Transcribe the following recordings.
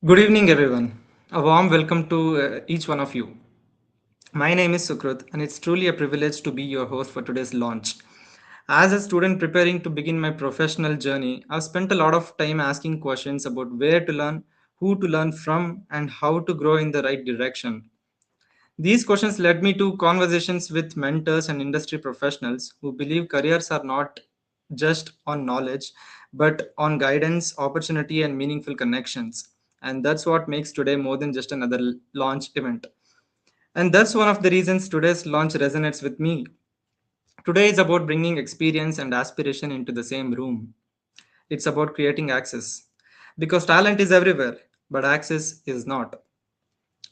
Good evening, everyone. A warm welcome to each one of you. My name is Sukrut, and it's truly a privilege to be your host for today's launch. As a student preparing to begin my professional journey, I've spent a lot of time asking questions about where to learn, who to learn from, and how to grow in the right direction. These questions led me to conversations with mentors and industry professionals who believe careers are not just on knowledge, but on guidance, opportunity, and meaningful connections. And that's what makes today more than just another launch event. And that's one of the reasons today's launch resonates with me. Today is about bringing experience and aspiration into the same room. It's about creating access. Because talent is everywhere, but access is not.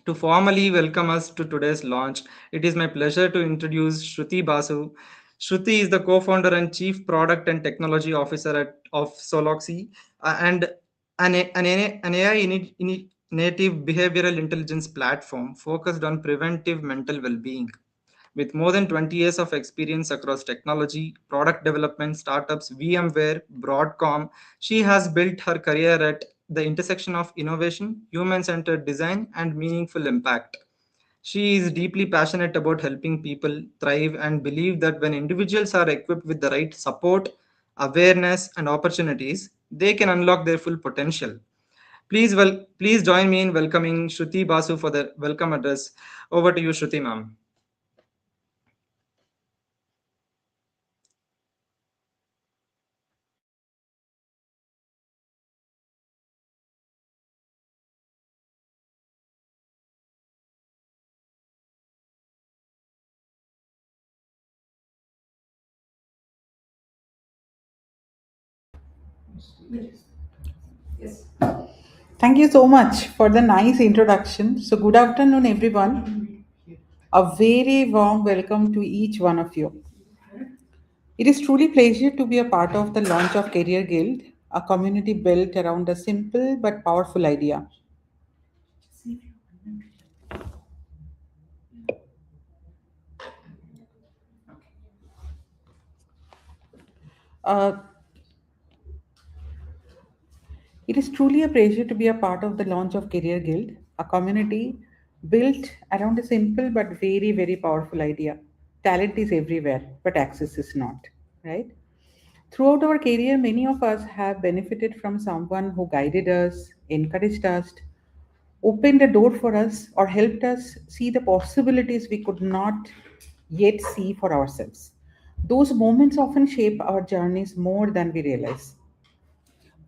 To formally welcome us to today's launch, it is my pleasure to introduce Shruti Basu. Shruti is the co-founder and chief product and technology officer of Soloxy and an AI native behavioral intelligence platform focused on preventive mental well-being. With more than 20 years of experience across technology, product development, startups, VMware, Broadcom, she has built her career at the intersection of innovation, human centered design, and meaningful impact. She is deeply passionate about helping people thrive and believe that when individuals are equipped with the right support, awareness, and opportunities, they can unlock their full potential. Please join me in welcoming Shruti Basu for the welcome address. Over to you, Shruti ma'am. Thank you so much for the nice introduction. So, good afternoon, everyone. A very warm welcome to each one of you. It is truly pleasure to be a part of the launch of Career Guild, a community built around a simple but powerful idea. Uh, it is truly a pleasure to be a part of the launch of Career Guild, a community built around a simple but very, very powerful idea. Talent is everywhere, but access is not, right? Throughout our career, many of us have benefited from someone who guided us, encouraged us, opened a door for us, or helped us see the possibilities we could not yet see for ourselves. Those moments often shape our journeys more than we realize.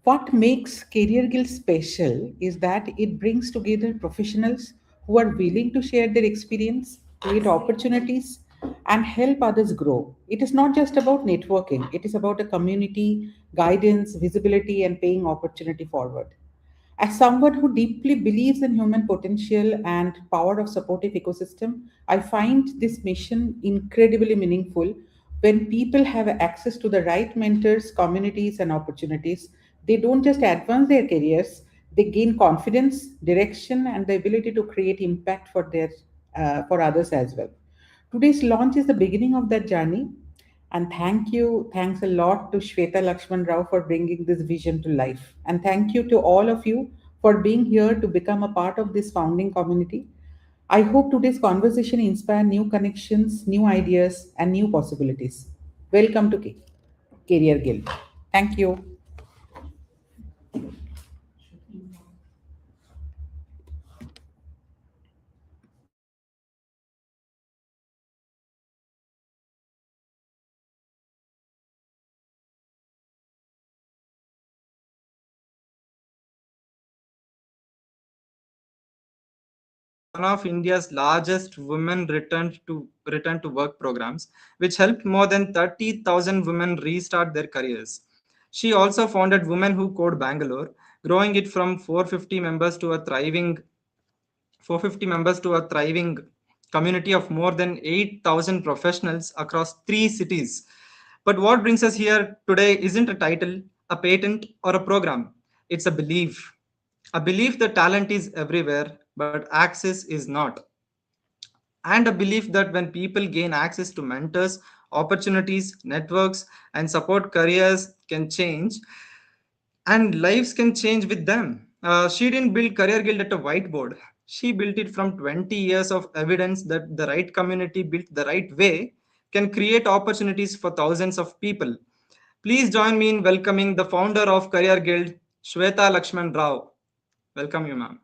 What makes Career Guild special is that it brings together professionals who are willing to share their experience, create opportunities, and help others grow. It is not just about networking, it is about a community, guidance, visibility, and paying opportunity forward. As someone who deeply believes in human potential and power of supportive ecosystem, I find this mission incredibly meaningful. When people have access to the right mentors, communities, and opportunities, they don't just advance their careers, they gain confidence, direction, and the ability to create impact for others as well. Today's launch is the beginning of that journey. And thanks a lot to Shwetha Lakshman Rao for bringing this vision to life. And thank you to all of you for being here to become a part of this founding community. I hope today's conversation inspire new connections, new ideas, and new possibilities. Welcome to Career Guild. Thank you. One of India's largest women return to work programs, which helped more than 30,000 women restart their careers. She also founded Women Who Code Bangalore, growing it from 450 members to a thriving community of more than 8,000 professionals across 3 cities. But what brings us here today isn't a title, a patent, or a program. It's a belief that talent is everywhere, but access is not, and a belief that when people gain access to mentors, opportunities, networks, and support, careers can change and lives can change with them. She didn't build Career Guild at a whiteboard. She built it from 20 years of evidence that the right community built the right way can create opportunities for thousands of people. Please join me in welcoming the founder of Career Guild, Shwetha Lakshman Rao. Welcome you, ma'am.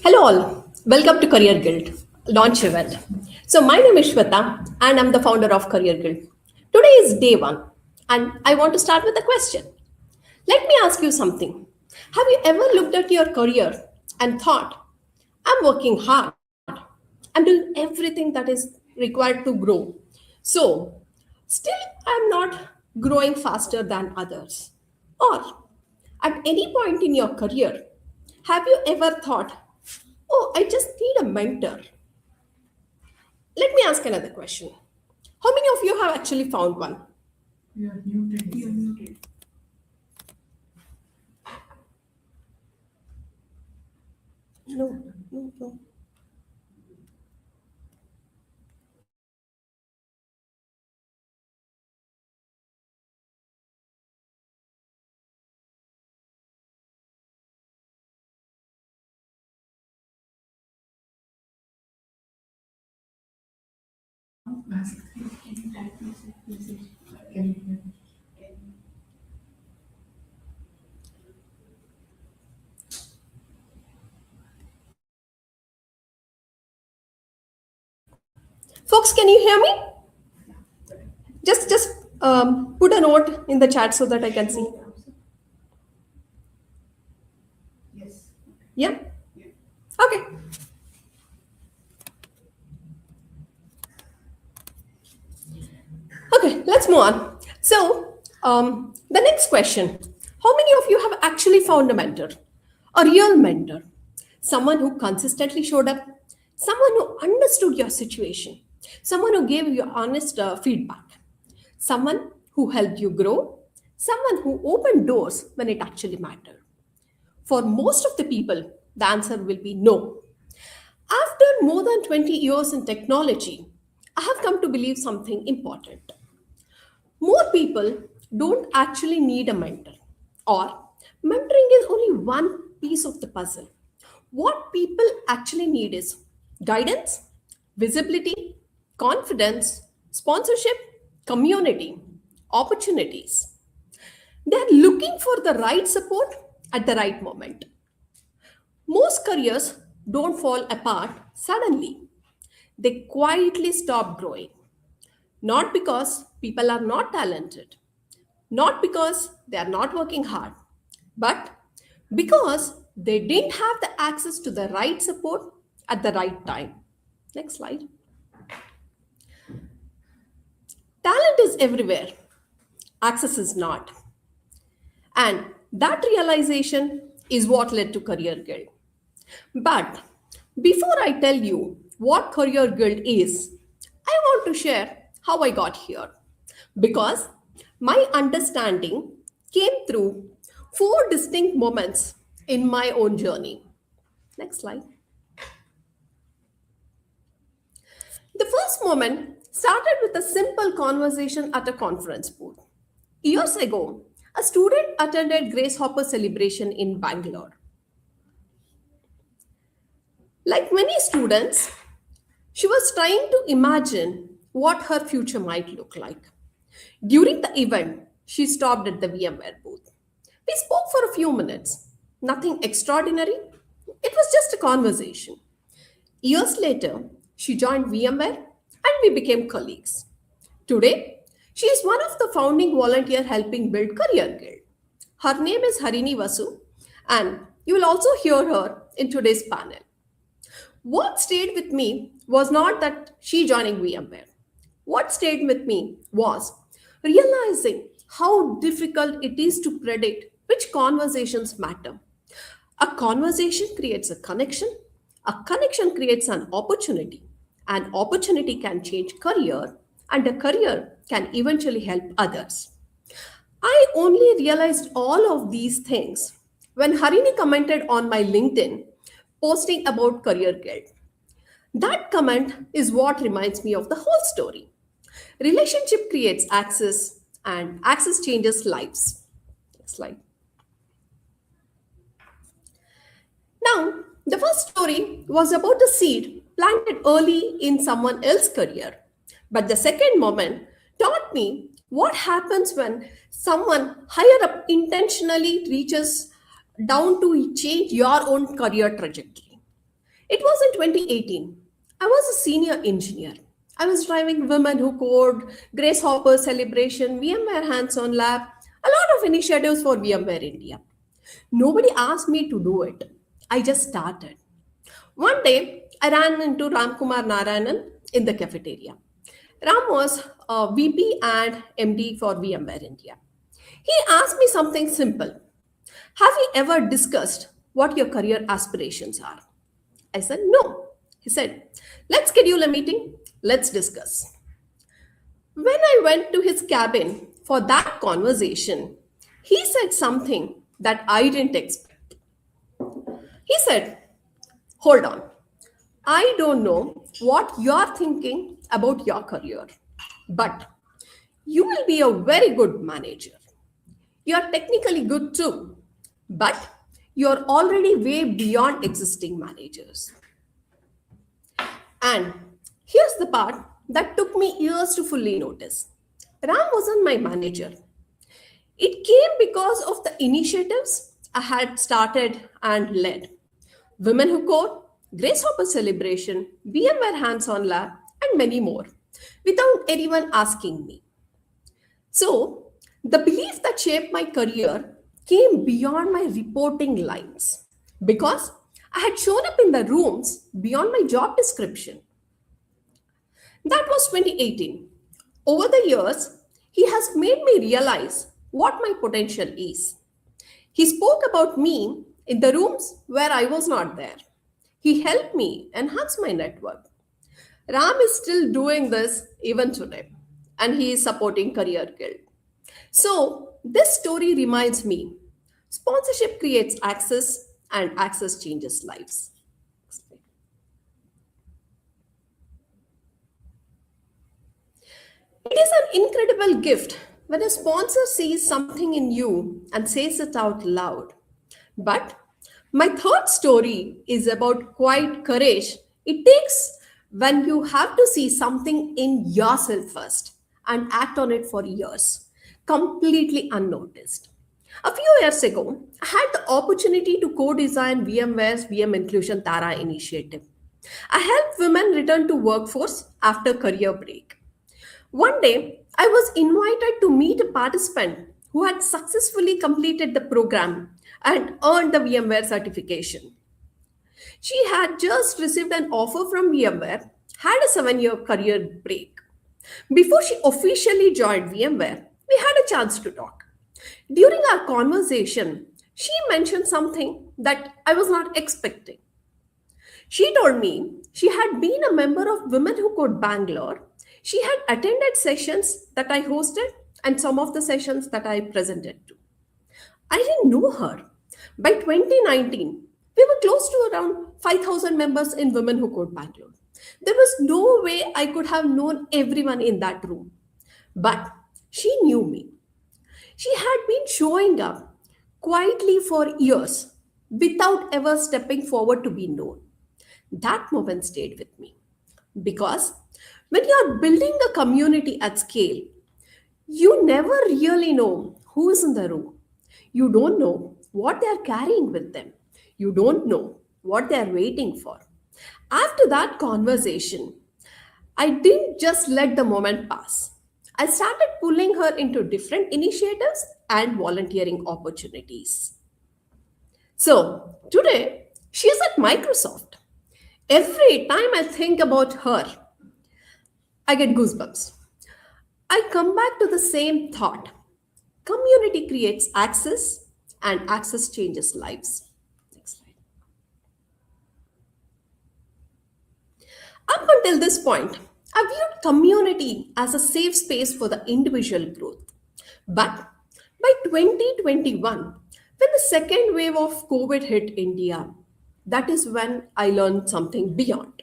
Hello all, welcome to Career Guild launch event. So my name is Shwetha and I'm the founder of Career Guild. Today is day one and I want to start with a question. Let me ask you something. Have you ever looked at your career and thought, I'm working hard, I'm doing everything that is required to grow. So still I'm not growing faster than others. Or at any point in your career, have you ever thought, oh, I just need a mentor? Let me ask another question. How many of you have actually found one? You're muted. You're muted. No, no, no. Ask. Can you type message? Can you hear me? Folks, can you hear me? Just put a note in the chat so that I can see. Yes. Yeah? Okay. Okay, let's move on. So, the next question. How many of you have actually found a mentor? A real mentor? Someone who consistently showed up? Someone who understood your situation? Someone who gave you honest feedback? Someone who helped you grow? Someone who opened doors when it actually mattered? For most of the people, the answer will be no. After more than 20 years in technology, I have come to believe something important. More people don't actually need a mentor, or mentoring is only one piece of the puzzle. What people actually need is guidance, visibility, confidence, sponsorship, community, opportunities. They're looking for the right support at the right moment. Most careers don't fall apart suddenly, they quietly stop growing. Not because people are not talented, not because they are not working hard, but because they didn't have the access to the right support at the right time. Next slide. Talent is everywhere, access is not. And that realization is what led to Career Guild. But before I tell you what Career Guild is, I want to share how I got here. Because my understanding came through four distinct moments in my own journey. Next slide. The first moment started with a simple conversation at a conference booth. Years ago, a student attended Grace Hopper celebration in Bangalore. Like many students, she was trying to imagine what her future might look like. During the event, she stopped at the VMware booth. We spoke for a few minutes. Nothing extraordinary. It was just a conversation. Years later, she joined VMware and we became colleagues. Today, she is one of the founding volunteers helping build CareerGuild. Her name is Harini Vasu, and you will also hear her in today's panel. What stayed with me was not that she joining VMware. What stayed with me was realizing how difficult it is to predict which conversations matter. A conversation creates a connection creates an opportunity can change career, and a career can eventually help others. I only realized all of these things when Harini commented on my LinkedIn posting about Career Guild. That comment is what reminds me of the whole story. Relationship creates access, and access changes lives. Next slide. Now, the first story was about the seed planted early in someone else's career. But the second moment taught me what happens when someone higher up intentionally reaches down to change your own career trajectory. It was in 2018. I was a senior engineer. I was driving Women Who Code, Grace Hopper celebration, VMware hands-on lab, a lot of initiatives for VMware India. Nobody asked me to do it. I just started. One day, I ran into Ram Kumar Narayanan in the cafeteria. Ram was a VP and MD for VMware India. He asked me something simple. Have you ever discussed what your career aspirations are? I said, no. He said, let's schedule a meeting. Let's discuss. When I went to his cabin for that conversation, he said something that I didn't expect. He said, hold on. I don't know what you're thinking about your career, but you will be a very good manager. You're technically good too, but you're already way beyond existing managers. And here's the part that took me years to fully notice. Ram wasn't my manager. It came because of the initiatives I had started and led. Women Who Code, Grace Hopper Celebration, VMware Hands-on Lab, and many more, without anyone asking me. So, the belief that shaped my career came beyond my reporting lines because I had shown up in the rooms beyond my job description. That was 2018. Over the years, he has made me realize what my potential is. He spoke about me in the rooms where I was not there. He helped me enhance my network. Ram is still doing this even today, and he is supporting Career Guild. So, this story reminds me sponsorship creates access, and access changes lives. It is an incredible gift when a sponsor sees something in you and says it out loud. But my third story is about quiet courage it takes when you have to see something in yourself first and act on it for years, completely unnoticed. A few years ago, I had the opportunity to co design VMware's VM Inclusion Tara initiative. I helped women return to workforce after career break. One day, I was invited to meet a participant who had successfully completed the program and earned the VMware certification. She had just received an offer from VMware, had a 7-year career break. Before she officially joined VMware, we had a chance to talk. During our conversation, she mentioned something that I was not expecting. She told me she had been a member of Women Who Code Bangalore. She had attended sessions that I hosted and some of the sessions that I presented to. I didn't know her. By 2019, we were close to around 5,000 members in Women Who Code Bangalore. There was no way I could have known everyone in that room. But she knew me. She had been showing up quietly for years without ever stepping forward to be known. That moment stayed with me because when you're building a community at scale, you never really know who is in the room. You don't know what they're carrying with them. You don't know what they're waiting for. After that conversation, I didn't just let the moment pass. I started pulling her into different initiatives and volunteering opportunities. So today, she is at Microsoft. Every time I think about her, I get goosebumps. I come back to the same thought. Community creates access, and access changes lives. Next slide. Up until this point, I viewed community as a safe space for the individual growth. But by 2021, when the second wave of COVID hit India, that is when I learned something beyond.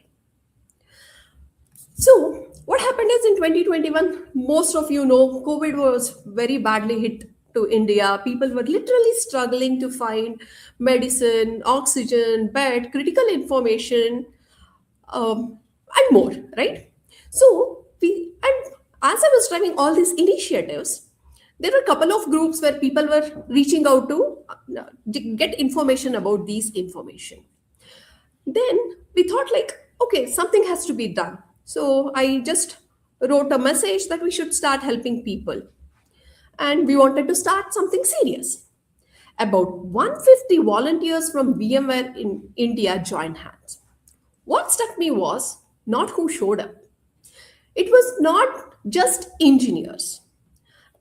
So, what happened is in 2021, most of you know COVID was very badly hit to India. People were literally struggling to find medicine, oxygen, bed, critical information, and more, right? So and as I was driving all these initiatives, there were a couple of groups where people were reaching out to get information about these information. Then we thought like, okay, something has to be done. So I just wrote a message that we should start helping people, and we wanted to start something serious. About 150 volunteers from VMware in India joined hands. What struck me was not who showed up. It was not just engineers.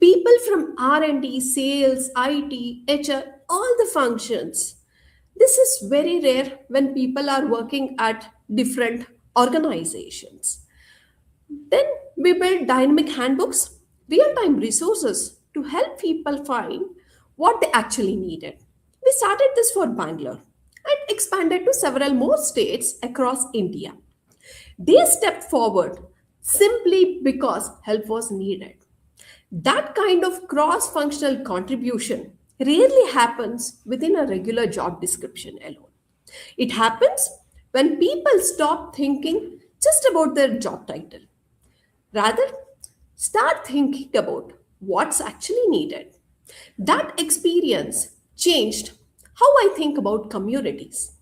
People from R&D, sales, IT, HR, all the functions. This is very rare when people are working at different organizations. Then we built dynamic handbooks, real-time resources to help people find what they actually needed. We started this for Bangalore and expanded to several more states across India. They stepped forward simply because help was needed. That kind of cross functional contribution rarely happens within a regular job description alone. It happens when people stop thinking just about their job title. Rather, start thinking about what's actually needed. That experience changed how I think about communities.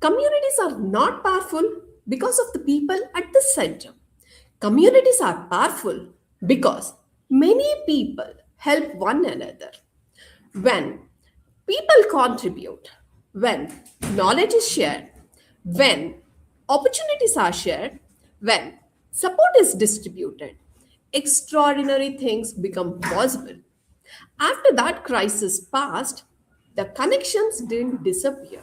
Communities are not powerful because of the people at the center. Communities are powerful because many people help one another. When people contribute, when knowledge is shared, when opportunities are shared, when support is distributed, extraordinary things become possible. After that crisis passed, the connections didn't disappear.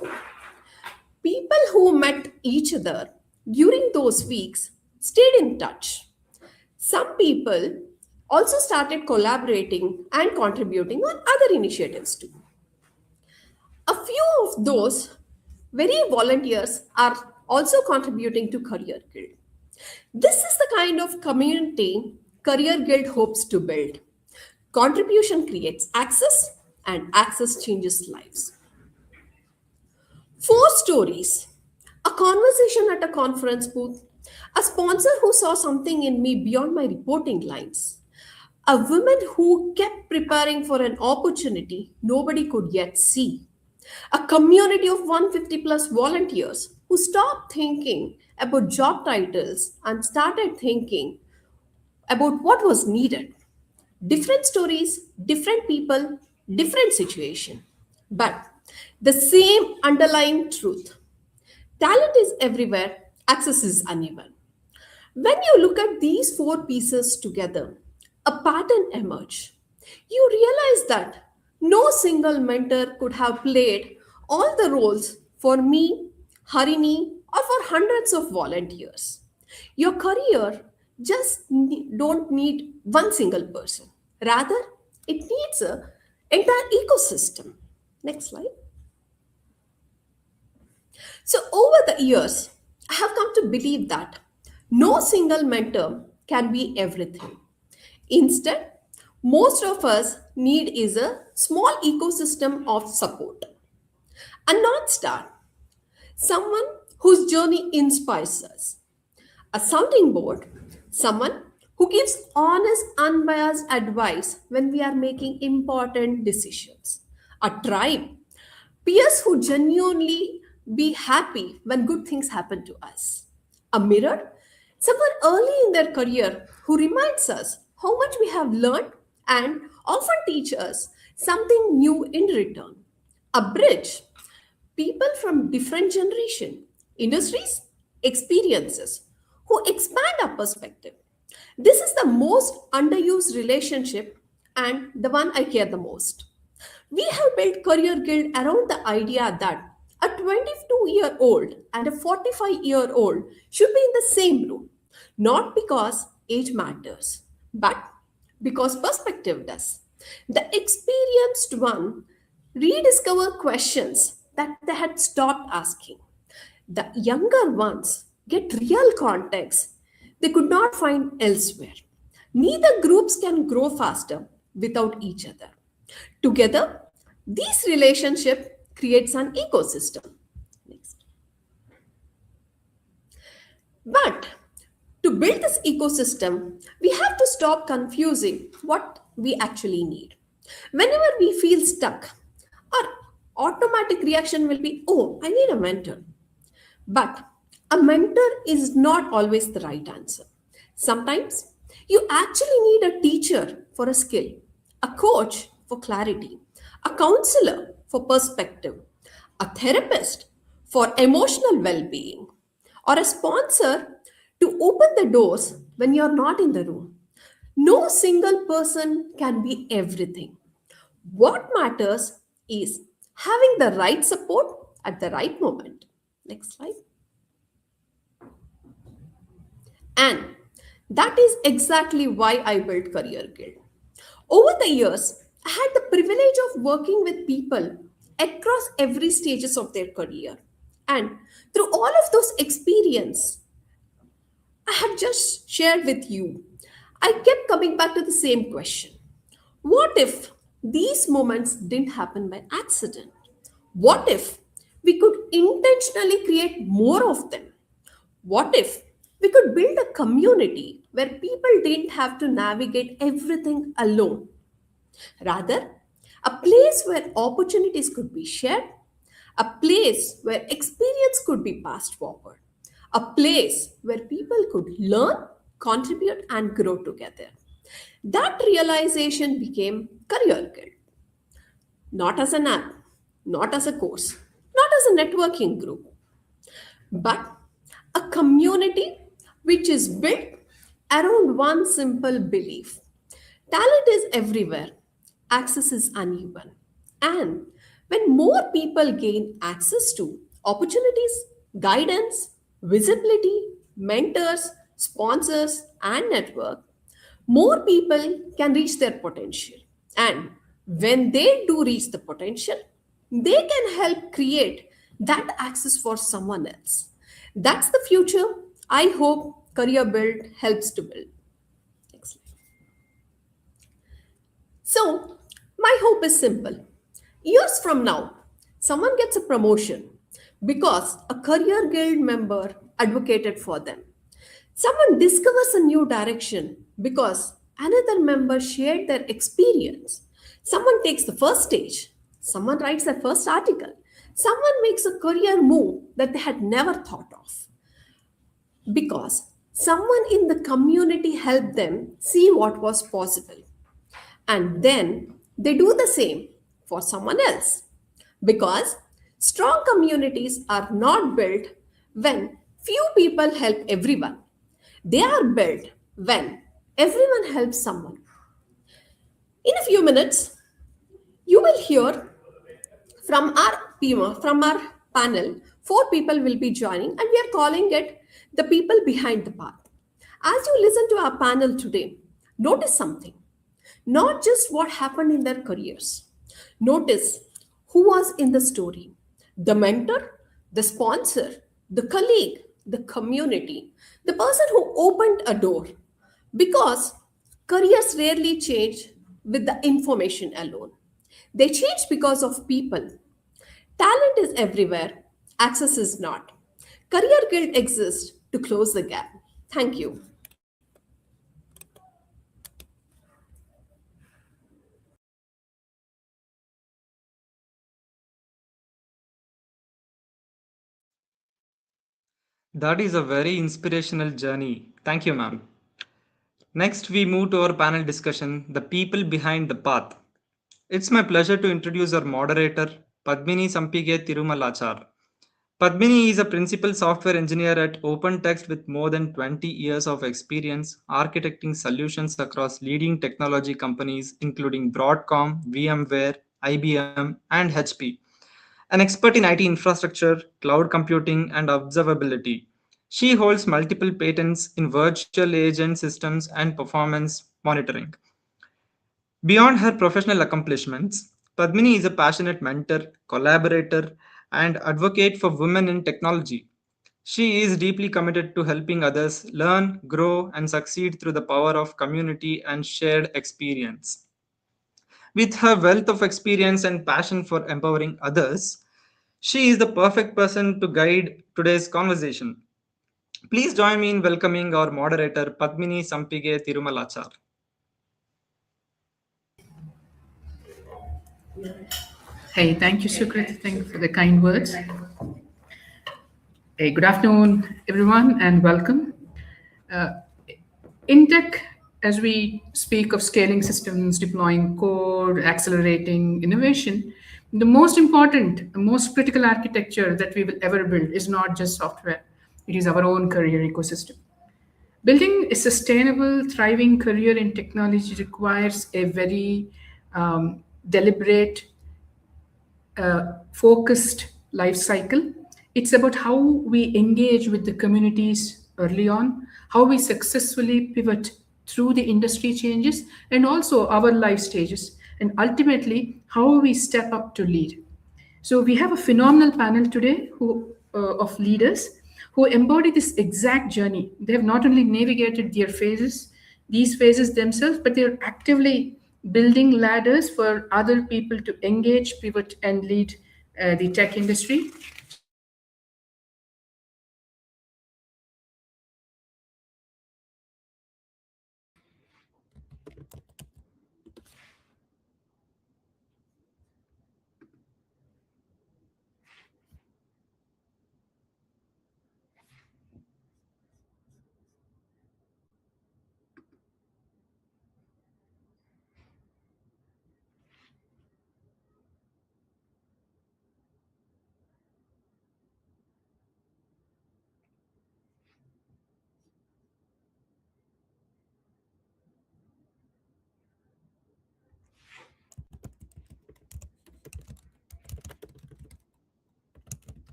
People who met each other during those weeks stayed in touch. Some people also started collaborating and contributing on other initiatives too. A few of those very volunteers are also contributing to Career Guild. This is the kind of community Career Guild hopes to build. Contribution creates access, and access changes lives. Four stories: a conversation at a conference booth, a sponsor who saw something in me beyond my reporting lines, a woman who kept preparing for an opportunity nobody could yet see, a community of 150 plus volunteers who stopped thinking about job titles and started thinking about what was needed. Different stories, different people, different situation, but the same underlying truth. Talent is everywhere, access is uneven. When you look at these four pieces together, a pattern emerges. You realize that no single mentor could have played all the roles for me, Harini, or for hundreds of volunteers. Your career don't need one single person. Rather, it needs an entire ecosystem. Next slide. So, over the years, I have come to believe that No single mentor can be everything. Instead, most of us need is a small ecosystem of support. A North Star, someone whose journey inspires us. A sounding board, someone who gives honest, unbiased advice when we are making important decisions. A tribe, peers who genuinely be happy when good things happen to us. A mirror, someone early in their career who reminds us how much we have learned and often teach us something new in return. A bridge, people from different generation, industries, experiences who expand our perspective. This is the most underused relationship and the one I care the most. We have built Career Guild around the idea that a 22-year-old and a 45-year-old should be in the same room, not because age matters, but because perspective does. The experienced one rediscover questions that they had stopped asking. The younger ones get real context they could not find elsewhere. Neither groups can grow faster without each other. Together, this relationship creates an ecosystem. Next. But to build this ecosystem, we have to stop confusing what we actually need. Whenever we feel stuck, our automatic reaction will be, oh, I need a mentor. But a mentor is not always the right answer. Sometimes you actually need a teacher for a skill, a coach for clarity, a counselor for perspective, a therapist for emotional well being, or a sponsor to open the doors when you're not in the room. No single person can be everything. What matters is having the right support at the right moment. Next slide. And that is exactly why I built Career Guild. Over the years, I had the privilege of working with people across every stages of their career. And through all of those experience I have just shared with you, I kept coming back to the same question. What if these moments didn't happen by accident? What if we could intentionally create more of them? What if we could build a community where people didn't have to navigate everything alone? Rather, a place where opportunities could be shared, a place where experience could be passed forward, a place where people could learn, contribute, and grow together. That realization became Career Guild, not as an app, not as a course, not as a networking group, but a community which is built around one simple belief. Talent is everywhere, access is uneven. And when more people gain access to opportunities, guidance, visibility, mentors, sponsors, and network, more people can reach their potential. And when they do reach the potential, they can help create that access for someone else. That's the future I hope Career Build helps to build. Next slide. So, my hope is simple. Years from now, someone gets a promotion because a Career Guild member advocated for them. Someone discovers a new direction because another member shared their experience. Someone takes the first stage. Someone writes their first article. Someone makes a career move that they had never thought of because someone in the community helped them see what was possible. And then they do the same for someone else because strong communities are not built when few people help everyone. They are built when everyone helps someone. In a few minutes, you will hear from our panel. Four people will be joining, and we are calling it the people behind the path. As you listen to our panel today, notice something. Not just what happened in their careers. Notice who was in the story: the mentor, the sponsor, the colleague, the community, the person who opened a door, because careers rarely change with the information alone. They change because of people. Talent is everywhere, access is not. Career Guild exists to close the gap. Thank you. That is a very inspirational journey. Thank you, ma'am. Next, we move to our panel discussion, the people behind the path. It's my pleasure to introduce our moderator, Padmini Sampige Tirumalachar. Padmini is a principal software engineer at OpenText with more than 20 years of experience architecting solutions across leading technology companies including Broadcom, VMware, IBM, and HP. An expert in IT infrastructure, cloud computing, and observability. She holds multiple patents in virtual agent systems and performance monitoring. Beyond her professional accomplishments, Padmini is a passionate mentor, collaborator, and advocate for women in technology. She is deeply committed to helping others learn, grow, and succeed through the power of community and shared experience. With her wealth of experience and passion for empowering others, she is the perfect person to guide today's conversation. Please join me in welcoming our moderator, Padmini Sampige Tirumalachar. Hey, thank you, Sukrit. Thank you for the kind words. Hey, good afternoon, everyone, and welcome. Uh, in tech, as we speak of scaling systems, deploying code, accelerating innovation, the most important, the most critical architecture that we will ever build is not just software, it is our own career ecosystem. Building a sustainable, thriving career in technology requires a very deliberate focused life cycle. It's about how we engage with the communities early on, how we successfully pivot through the industry changes, and also our life stages, and ultimately how we step up to lead. So we have a phenomenal panel today of leaders who embody this exact journey. They have not only navigated these phases themselves, but they're actively building ladders for other people to engage, pivot, and lead the tech industry.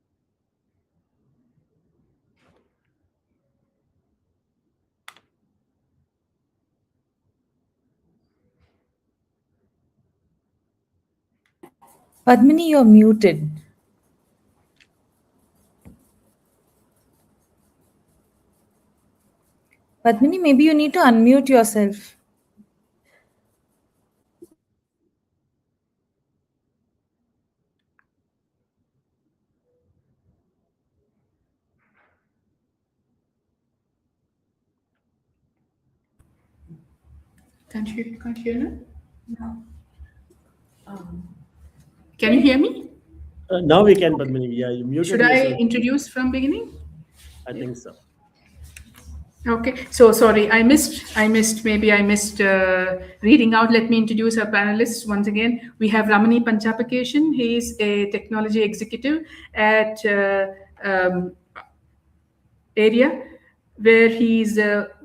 So we have Padmini, you're muted. Padmini, maybe you need to unmute yourself. can't hear now? No. Can you hear me? Now we can, Padmini. Yeah, you muted Should I yourself. introduce from beginning? I think so. Okay, so sorry, I missed reading out. Let me introduce our panelists once again. We have Ramani Panchapakeshan. He is a technology executive at area where he is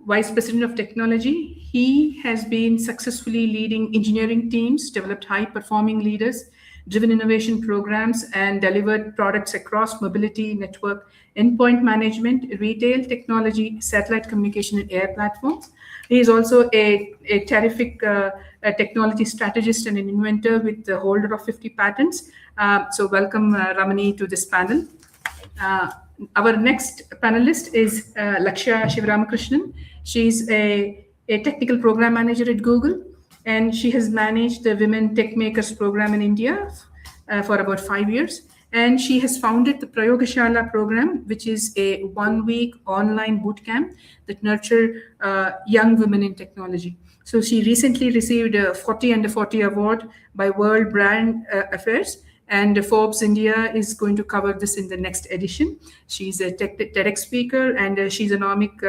vice president of technology. He has been successfully leading engineering teams, developed high performing leaders, driven innovation programs, and delivered products across mobility, network, endpoint management, retail, technology, satellite communication, and air platforms. He is also a terrific a technology strategist and an inventor with the holder of 50 patents. So welcome, Ramani, to this panel. Uh, our next panelist is Lakshya Shivaramakrishnan. She's a technical program manager at Google, and she has managed the Women Tech Makers program in India for about 5 years. And she has founded the Prayogashala program, which is a 1-week online boot camp that nurture young women in technology. So she recently received a 40 Under 40 award by World Brand Affairs, and Forbes India is going to cover this in the next edition. She's a TEDx speaker, and she's a Nomic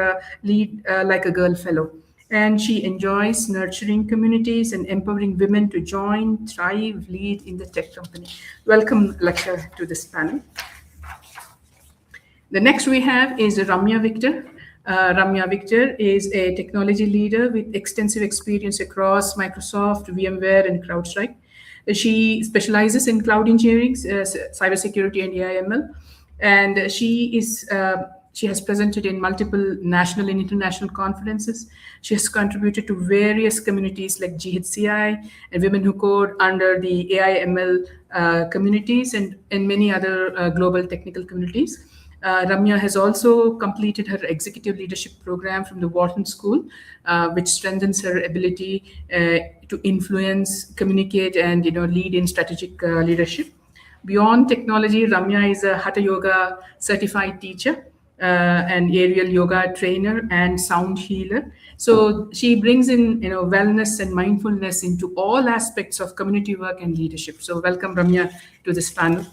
Lead Like a Girl Fellow. And she enjoys nurturing communities and empowering women to join, thrive, lead in the tech company. Welcome, Lakshya, to this panel. The next we have is Ramya Victor. Ramya Victor is a technology leader with extensive experience across Microsoft, VMware, and CrowdStrike. She specializes in cloud engineering, cybersecurity, and AI/ML, and she has presented in multiple national and international conferences. She has contributed to various communities like GHCI and Women Who Code under the AI/ML communities, and many other global technical communities. Ramya has also completed her executive leadership program from the Wharton School, which strengthens her ability to influence, communicate, and lead in strategic leadership. Beyond technology, Ramya is a Hatha Yoga certified teacher, an aerial yoga trainer, and sound healer. So she brings in wellness and mindfulness into all aspects of community work and leadership. So welcome, Ramya, to this panel.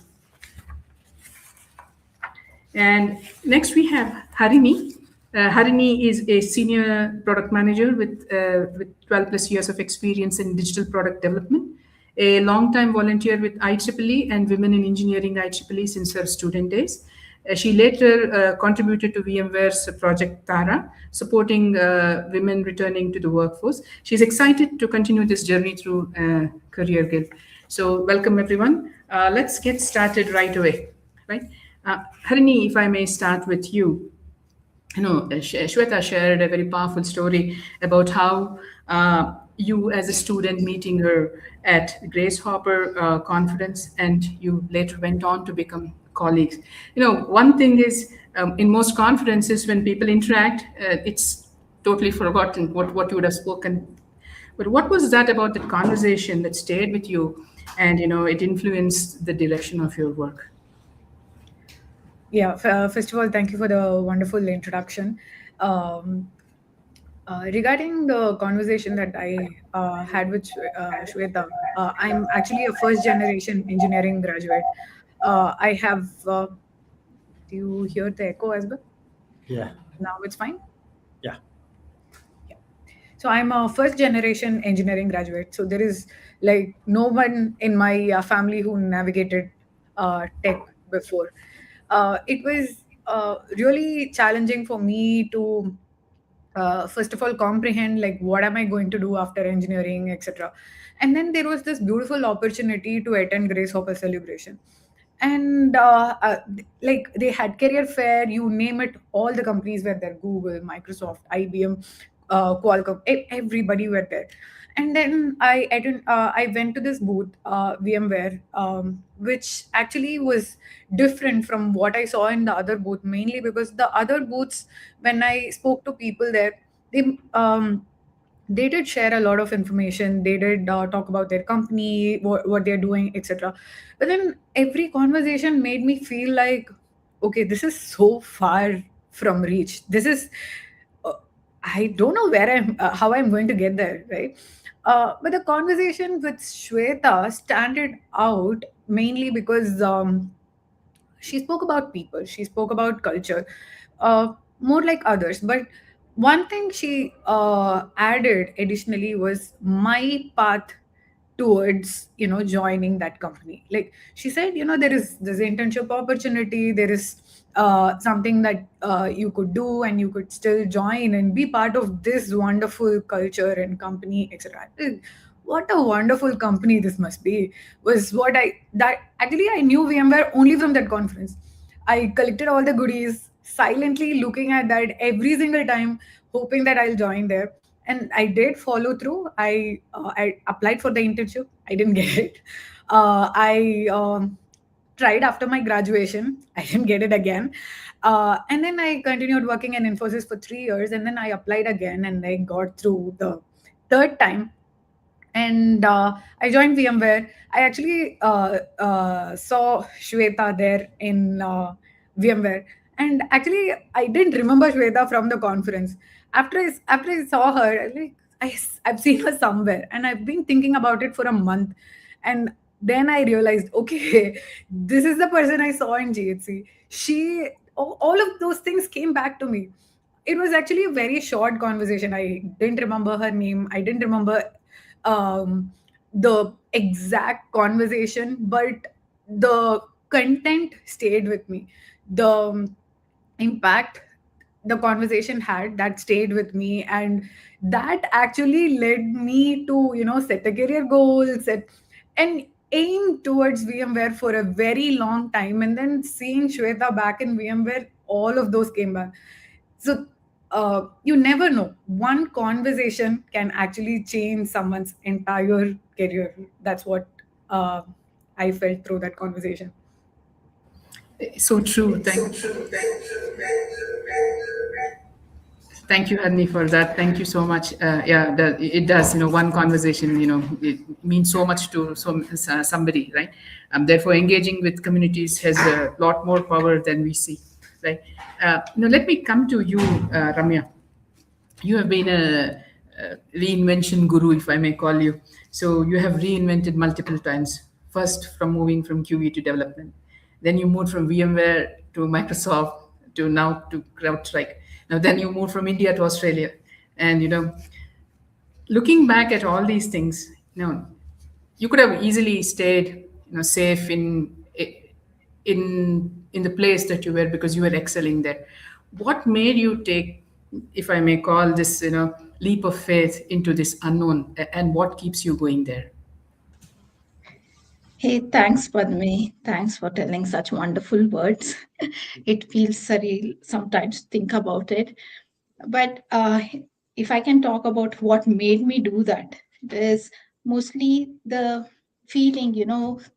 And next we have Harini. Harini is a senior product manager with 12 plus years of experience in digital product development, a long-time volunteer with IEEE and Women in Engineering IEEE since her student days. She later contributed to VMware's Project Para, supporting women returning to the workforce. She's excited to continue this journey through CareerGuild. So welcome, everyone. Let's get started right away. Right? Harini, if I may start with you. Shwetha shared a very powerful story about how you, as a student, meeting her at Grace Hopper conference, and you later went on to become colleagues. One thing is, in most conferences, when people interact, it's totally forgotten what you would have spoken. But what was that about that conversation that stayed with you, and it influenced the direction of your work? Yeah, first of all, thank you for the wonderful introduction. Regarding the conversation that I had with Shwetha, I'm actually a first generation engineering graduate. I have, do you hear the echo as well? Yeah. Now it's fine? Yeah. So I'm a first generation engineering graduate. So there is no one in my family who navigated tech before. It was really challenging for me to first of all comprehend what am I going to do after engineering, etc. And then there was this beautiful opportunity to attend Grace Hopper celebration, and they had career fair, you name it, all the companies were there: Google, Microsoft, IBM, Qualcomm, everybody were there. And then I went to this booth, VMware, which actually was different from what I saw in the other booth, mainly because the other booths, when I spoke to people there, they did share a lot of information. They did talk about their company, what they're doing, etc. But then every conversation made me feel like, okay, this is so far from reach. This is, I don't know how I'm going to get there, right? But the conversation with Shwetha standed out mainly because she spoke about people, she spoke about culture, more like others. But one thing she added additionally was my path towards joining that company. Like she said, there is this internship opportunity, there is something that you could do, and you could still join and be part of this wonderful culture and company, etc. what a wonderful company this must be, was what I that actually I knew VMware only from that conference. I collected all the goodies, silently looking at that every single time, hoping that I'll join there. And I did follow through. I applied for the internship. I didn't get it. I tried after my graduation. I didn't get it again. And then I continued working in Infosys for 3 years. And then I applied again and I got through the third time. And I joined VMware. I actually saw Shwetha there in VMware. And actually, I didn't remember Shwetha from the conference. After I saw her, I've seen her somewhere, and I've been thinking about it for a month. And then I realized, okay, this is the person I saw in GHC. All of those things came back to me. It was actually a very short conversation. I didn't remember her name. I didn't remember um, the exact conversation, but the content stayed with me. The impact the conversation had, that stayed with me, and that actually led me to set a career goal, set and aim towards VMware for a very long time. And then seeing Shwetha back in VMware, all of those came back. So you never know. One conversation can actually change someone's entire career. That's what I felt through that conversation. So true. Thank you, Harni, for that. Thank you so much. Yeah, it does. One conversation, it means so much to somebody, right? Therefore, engaging with communities has a lot more power than we see, right? Let me come to you, Ramya. You have been a reinvention guru, if I may call you. So you have reinvented multiple times. First, from moving from QE to development. Then you moved from VMware to Microsoft to now to CrowdStrike. Now then you moved from India to Australia. And looking back at all these things, you could have easily stayed safe in the place that you were because you were excelling there. What made you take, if I may call this, leap of faith into this unknown, and what keeps you going there? Hey, thanks, Padme. Thanks for telling such wonderful words. It feels surreal sometimes to think about it. But if I can talk about what made me do that, it is mostly the feeling,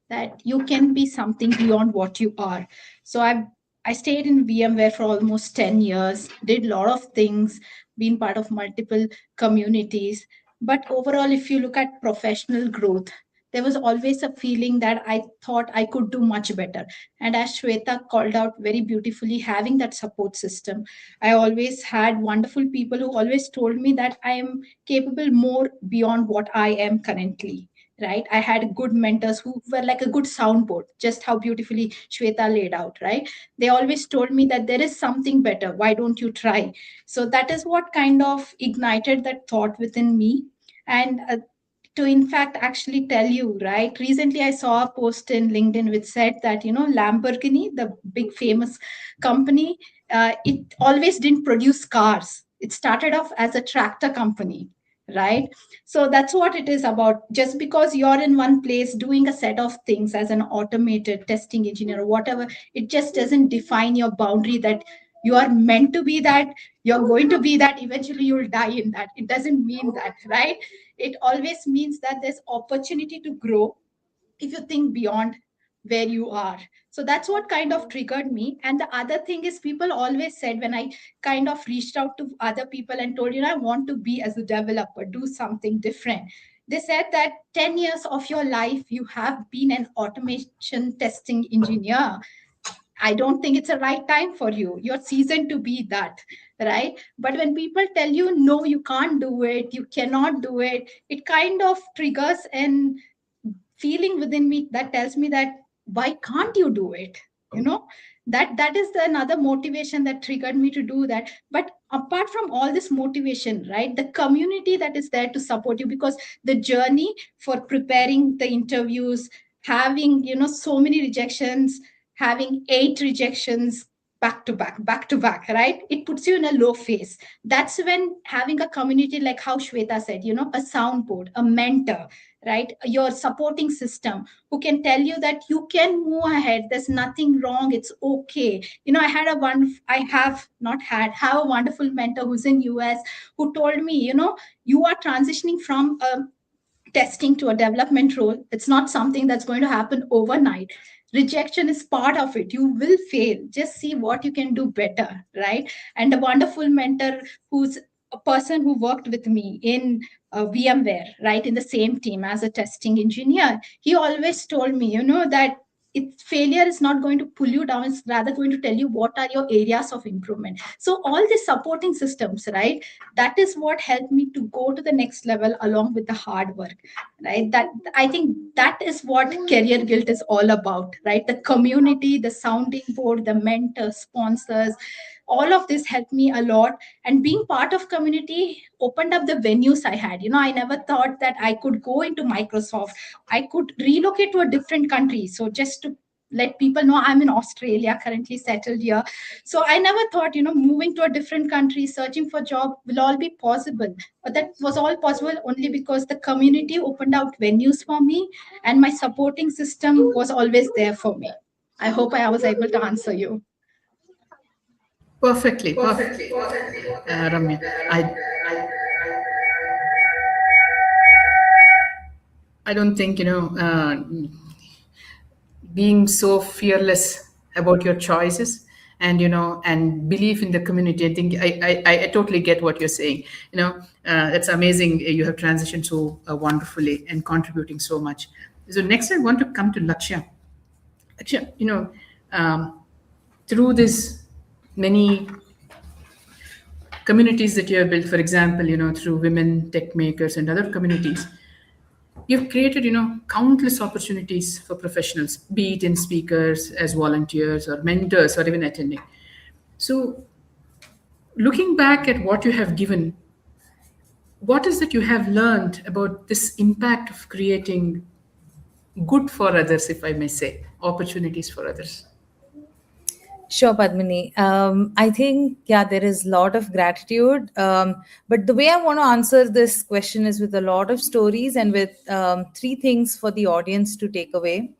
that you can be something beyond what you are. So I stayed in VMware for almost 10 years, did a lot of things, been part of multiple communities. But overall, if you look at professional growth, there was always a feeling that I thought I could do much better. And as Shwetha called out very beautifully, having that support system, I always had wonderful people who always told me that I am capable more beyond what I am currently. Right. I had good mentors who were like a good soundboard, just how beautifully Shwetha laid out. Right. They always told me that there is something better. Why don't you try? So that is what kind of ignited that thought within me. And to in fact actually tell you, right, recently I saw a post in LinkedIn which said that Lamborghini, the big famous company, it always didn't produce cars. It started off as a tractor company, right? So that's what it is about. Just because you're in one place doing a set of things as an automated testing engineer or whatever, it just doesn't define your boundary that you are meant to be that, you're going to be that, eventually you'll die in that. It doesn't mean that, right? It always means that there's opportunity to grow if you think beyond where you are. So that's what kind of triggered me. And the other thing is, people always said, when I kind of reached out to other people and told, I want to be as a developer, do something different, they said that 10 years of your life you have been an automation testing engineer. I don't think it's a right time for you. You're seasoned to be that, right? But when people tell you, no, you can't do it, you cannot do it, it kind of triggers an feeling within me that tells me that, why can't you do it? That is another motivation that triggered me to do that. But apart from all this motivation, right, the community that is there to support you, because the journey for preparing the interviews, having so many rejections, having 8 rejections, back to back, right? It puts you in a low phase. That's when having a community, like how Shweta said, a soundboard, a mentor, right? Your supporting system who can tell you that you can move ahead. There's nothing wrong. It's okay. I have not had, have a wonderful mentor who's in US who told me, you are transitioning from a testing to a development role. It's not something that's going to happen overnight. Rejection is part of it. You will fail. Just see what you can do better, right? And a wonderful mentor who's a person who worked with me in VMware, right, in the same team as a testing engineer. He always told me, that failure is not going to pull you down. It's rather going to tell you what are your areas of improvement. So all these supporting systems, right, that is what helped me to go to the next level along with the hard work, right? That I think that is what Career Guild is all about, right? The community, the sounding board, the mentors, sponsors, all of this helped me a lot. And being part of community opened up the venues I had. I never thought that I could go into Microsoft. I could relocate to a different country. So just to let people know, I'm in Australia, currently settled here. So I never thought, moving to a different country, searching for job will all be possible. But that was all possible only because the community opened out venues for me and my supporting system was always there for me. I hope I was able to answer you. Perfectly, Ramya. I don't think being so fearless about your choices and and belief in the community. I think I totally get what you're saying. That's amazing. You have transitioned so wonderfully and contributing so much. So next I want to come to Lakshya. Lakshya, through this many communities that you have built, for example, through women tech makers and other communities, you've created, countless opportunities for professionals, be it in speakers, as volunteers, or mentors, or even attending. So, looking back at what you have given, what is that you have learned about this impact of creating good for others, if I may say, opportunities for others? Sure, Padmini. I think, yeah, there is a lot of gratitude. But the way I want to answer this question is with a lot of stories and with three things for the audience to take away.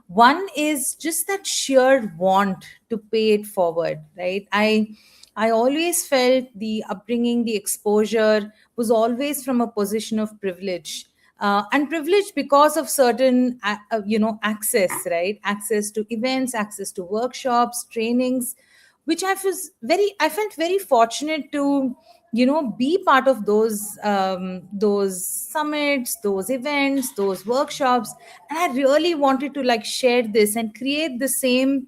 One is just that sheer want to pay it forward, right? I always felt the upbringing, the exposure was always from a position of privilege, and privilege because of certain access, right? Access to events, access to workshops, trainings, which I felt very fortunate to be part of those summits, those events, those workshops. And I really wanted to like share this and create the same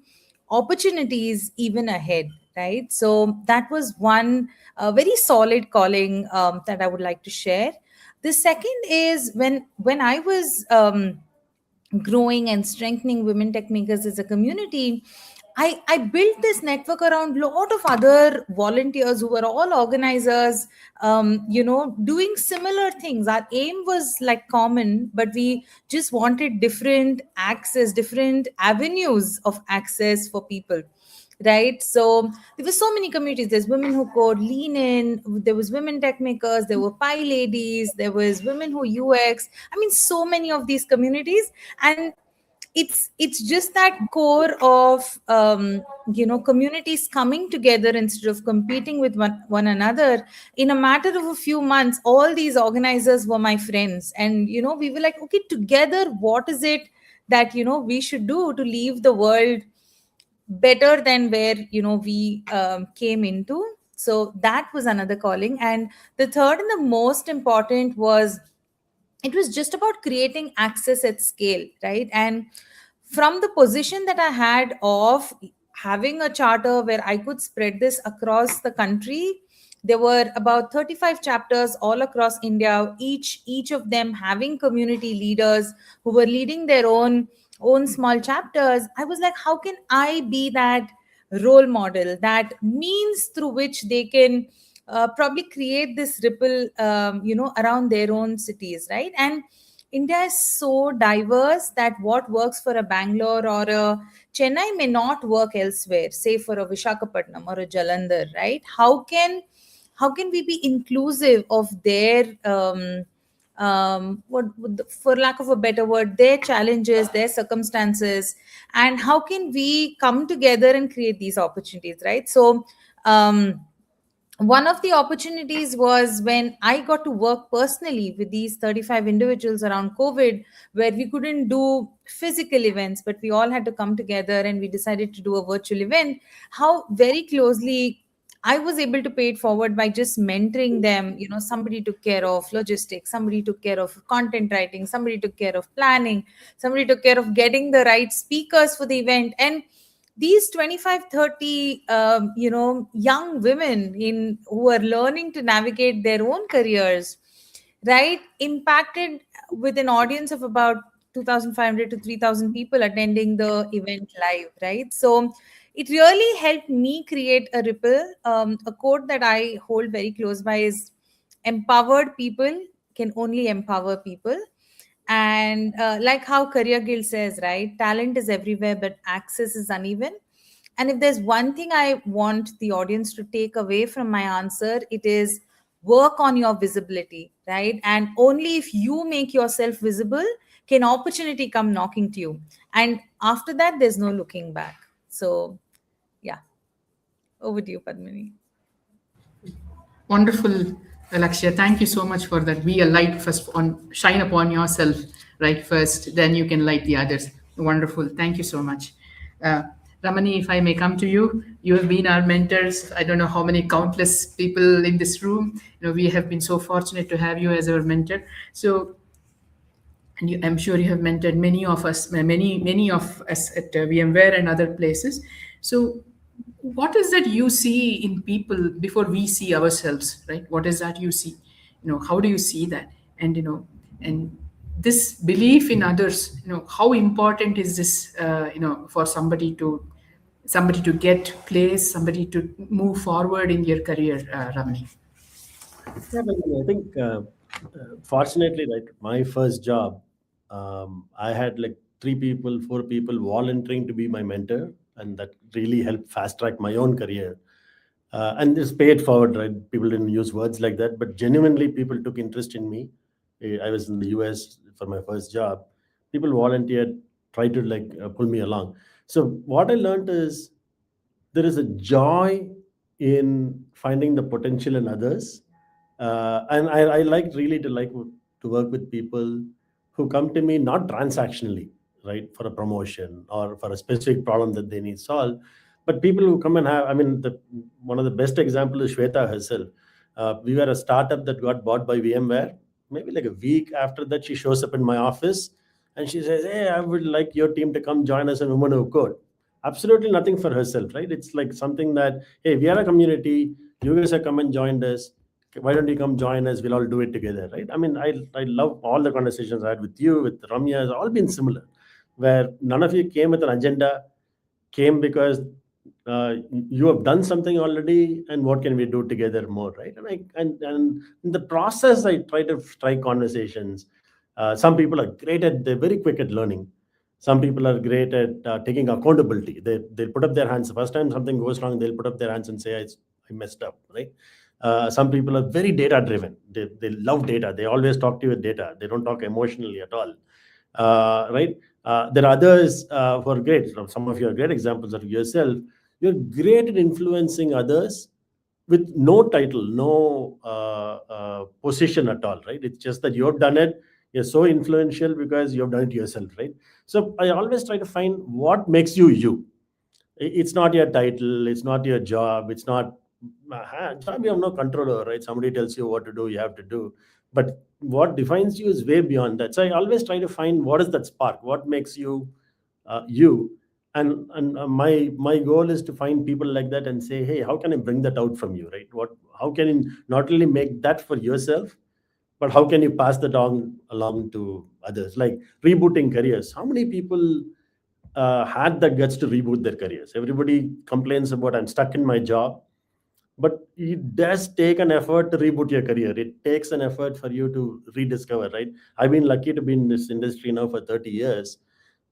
opportunities even ahead, right? So that was one very solid calling that I would like to share. The second is when I was growing and strengthening women tech makers as a community, I built this network around a lot of other volunteers who were all organizers, doing similar things. Our aim was like common, but we just wanted different access, different avenues of access for people, right? So there were so many communities. There's women who code, lean in, there was women tech makers, there were pi ladies, there was women who UX. I mean, so many of these communities. And it's just that core of communities coming together instead of competing with one another. In a matter of a few months, all these organizers were my friends, and we were like, okay, together, what is it that we should do to leave the world better than where we came into? So that was another calling. And the third and the most important was, it was just about creating access at scale, right? And from the position that I had of having a charter where I could spread this across the country, there were about 35 chapters all across India, each of them having community leaders who were leading their own small chapters. I was like, how can I be that role model, that means through which they can probably create this ripple around their own cities, right? And India is so diverse that what works for a Bangalore or a Chennai may not work elsewhere, say for a Vishakhapatnam or a Jalandhar, right? How can we be inclusive of their for lack of a better word, their challenges, their circumstances, and how can we come together and create these opportunities, right? So one of the opportunities was when I got to work personally with these 35 individuals around COVID, where we couldn't do physical events, but we all had to come together and we decided to do a virtual event. How very closely I was able to pay it forward by just mentoring them. Somebody took care of logistics, somebody took care of content writing, somebody took care of planning, somebody took care of getting the right speakers for the event. And these 25, 30 young women who are learning to navigate their own careers, right, impacted with an audience of about 2,500 to 3,000 people attending the event live, right? So it really helped me create a ripple. A quote that I hold very close by is, empowered people can only empower people. And like how Career Guild says, right, talent is everywhere, but access is uneven. And if there's one thing I want the audience to take away from my answer, it is work on your visibility, right? And only if you make yourself visible can opportunity come knocking to you. And after that, there's no looking back. So, yeah, over to you, Padmini. Wonderful, Alakshya. Thank you so much for that. Be a light first, shine upon yourself, right? First, then you can light the others. Wonderful. Thank you so much. Uh, Ramani, if I may come to you, you have been our mentors. I don't know how many countless people in this room. We have been so fortunate to have you as our mentor. So, and I'm sure you have mentored many of us at VMware and other places. So, what is that you see in people before we see ourselves, right? What is that you see? How do you see that? And and this belief in others. How important is this? For somebody to get place, somebody to move forward in your career, Ramani. Yeah, but I think fortunately, right, my first job, I had like 3 people, 4 people volunteering to be my mentor, and that really helped fast track my own career. And just pay it forward, right? People didn't use words like that, but genuinely, people took interest in me. I was in the US for my first job. People volunteered, tried to like pull me along. So what I learned is there is a joy in finding the potential in others, and I like really to work with people who come to me not transactionally, right, for a promotion or for a specific problem that they need solved, but people who come and have. I mean, one of the best examples is Shwetha herself. We were a startup that got bought by VMware. Maybe like a week after that, she shows up in my office and she says, "Hey, I would like your team to come join us in Women Who Code." Absolutely nothing for herself, right? It's like something that, hey, we are a community. You guys have come and joined us. Why don't you come join us? We'll all do it together, right? I mean, I love all the conversations I had with you, with Ramya, has all been similar, where none of you came with an agenda, came because you have done something already, and what can we do together more, right? And in the process, I try to strike conversations. Some people are great at, they're very quick at learning. Some people are great at taking accountability. They'll put up their hands. The first time something goes wrong, they'll put up their hands and say, I messed up, right? Some people are very data driven. They love data. They always talk to you with data. They don't talk emotionally at all, right? There are others who are great. Some of you are great examples of yourself. You're great at influencing others with no title, no position at all, right? It's just that you've done it. You're so influential because you've done it yourself, right? So I always try to find what makes you you. It's not your title, it's not your job, it's not job you have no control over, right? Somebody tells you what to do, you have to do. But what defines you is way beyond that. So I always try to find what is that spark, what makes you you. And my goal is to find people like that and say, hey, how can I bring that out from you, right? How can you not only make that for yourself, but how can you pass that on along to others? Like rebooting careers, how many people had the guts to reboot their careers? Everybody complains about, I'm stuck in my job. but it does take an effort to reboot your career. It takes an effort for you to rediscover, right? I've been lucky to be in this industry now for 30 years,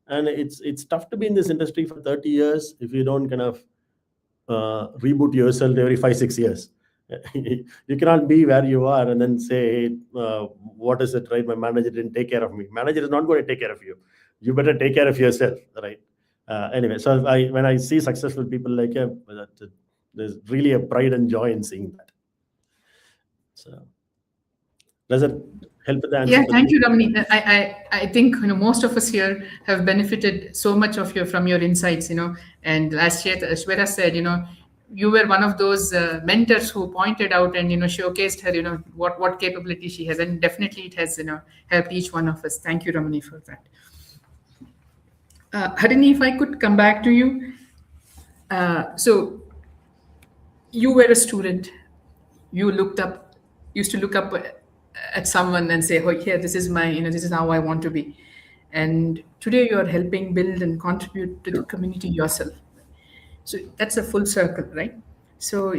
and it's tough to be in this industry for 30 years if you don't kind of reboot yourself every 5 6 years. You cannot be where you are and then say, hey, what is it, right? My manager didn't take care of me. Manager is not going to take care of you. You better take care of yourself, right? Anyway, so when I see successful people like him, there's really a pride and joy in seeing that. So does it help with the answer? Yeah, thank you, Ramani. I think most of us here have benefited so much of from your insights. And as Shwetha said, you were one of those mentors who pointed out and showcased her, what capability she has, and definitely it has helped each one of us. Thank you, Ramani, for that. Harini, if I could come back to you. So you were a student. You used to look up at someone and say, "Oh, yeah, this is my, this is how I want to be." And today you are helping build and contribute to the community yourself. So that's a full circle, right? So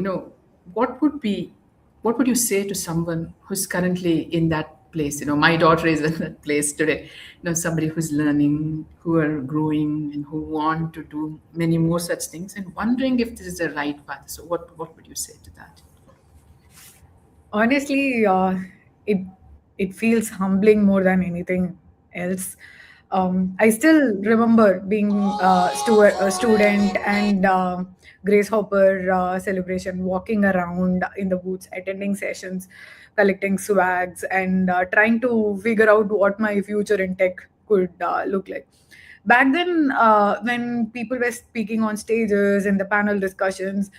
what would you say to someone who's currently in that place? My daughter is in that place today. Somebody who's learning, who are growing, and who want to do many more such things, and wondering if this is the right path. So what would you say to that? Honestly, it feels humbling more than anything else. I still remember being a student and Grace Hopper celebration, walking around in the booths, attending sessions, collecting swags, and trying to figure out what my future in tech could look like. Back then, when people were speaking on stages in the panel discussions,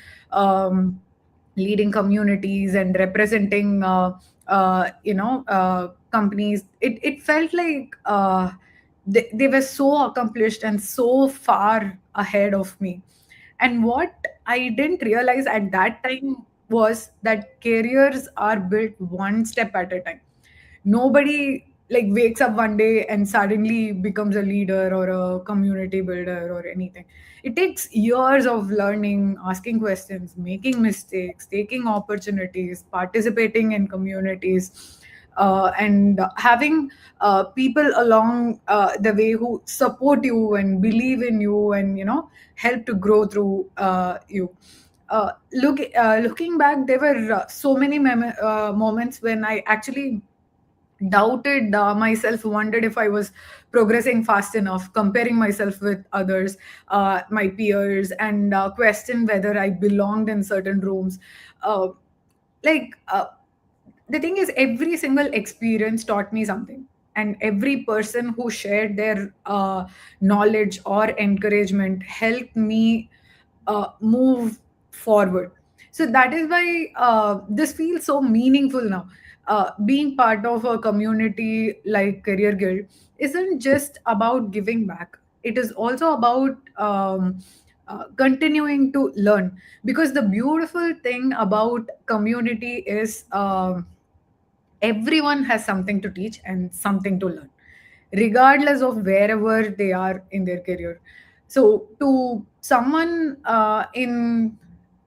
leading communities and representing companies, it felt like they were so accomplished and so far ahead of me. And what I didn't realize at that time was that careers are built one step at a time. Nobody like wakes up one day and suddenly becomes a leader or a community builder or anything. It takes years of learning, asking questions, making mistakes, taking opportunities, participating in communities, and having people along the way who support you and believe in you and help to grow through you. Looking back, there were so many moments when I actually doubted myself, wondered if I was progressing fast enough, comparing myself with others, my peers, and questioned whether I belonged in certain rooms. Uh, like the thing is, every single experience taught me something, and every person who shared their knowledge or encouragement helped me move forward. So that is why this feels so meaningful now. Being part of a community like Career Guild isn't just about giving back. It is also about continuing to learn. Because the beautiful thing about community is everyone has something to teach and something to learn, regardless of wherever they are in their career. So to someone in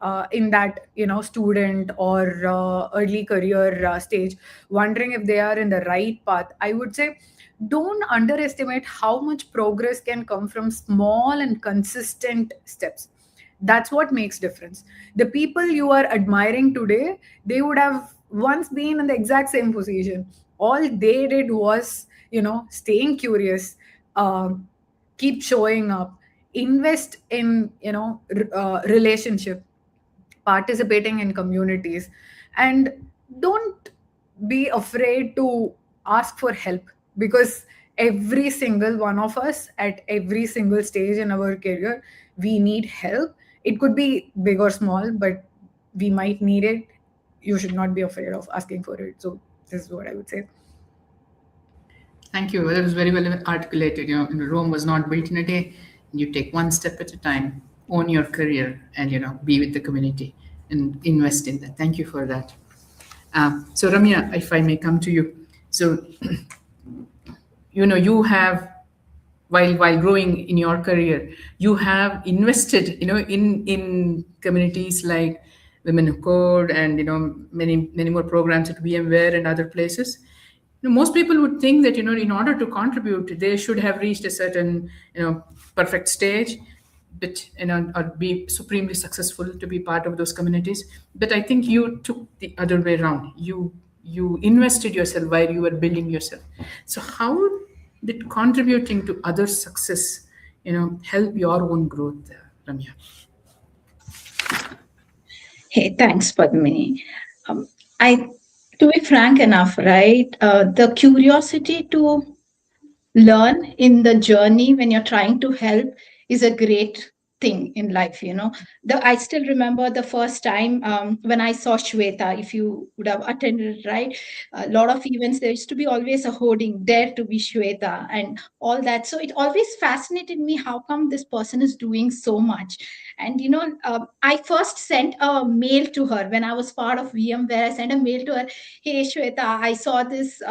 that student or early career stage, wondering if they are in the right path, I would say don't underestimate how much progress can come from small and consistent steps. That's what makes difference. The people you are admiring today, they would have once been in the exact same position. All they did was staying curious, keep showing up, invest in relationship, participating in communities, and don't be afraid to ask for help. Because every single one of us at every single stage in our career, we need help. It could be big or small, but we might need it. You should not be afraid of asking for it. So this is what I would say. Thank you. That was very well articulated. Rome was not built in a day. You take one step at a time, own your career, and be with the community and invest in that. Thank you for that. So Ramya, if I may come to you. So you have, while growing in your career, you have invested in communities like Women Who Code, and many more programs at VMware and other places. Most people would think that in order to contribute, they should have reached a certain perfect stage, but or be supremely successful to be part of those communities. But I think you took the other way around. You invested yourself while you were building yourself. So how did contributing to others' success help your own growth, Ramya? Hey, thanks, Padmini. I, to be frank enough, right? The curiosity to learn in the journey when you're trying to help is a great thing in life. I still remember the first time when I saw Shwetha. If you would have attended, right, a lot of events, there used to be always a hoarding, dare to be Shwetha, and all that. So it always fascinated me, how come this person is doing so much. And I first sent a mail to her when I was part of VMware. I sent a mail to her, hey Shwetha, I saw this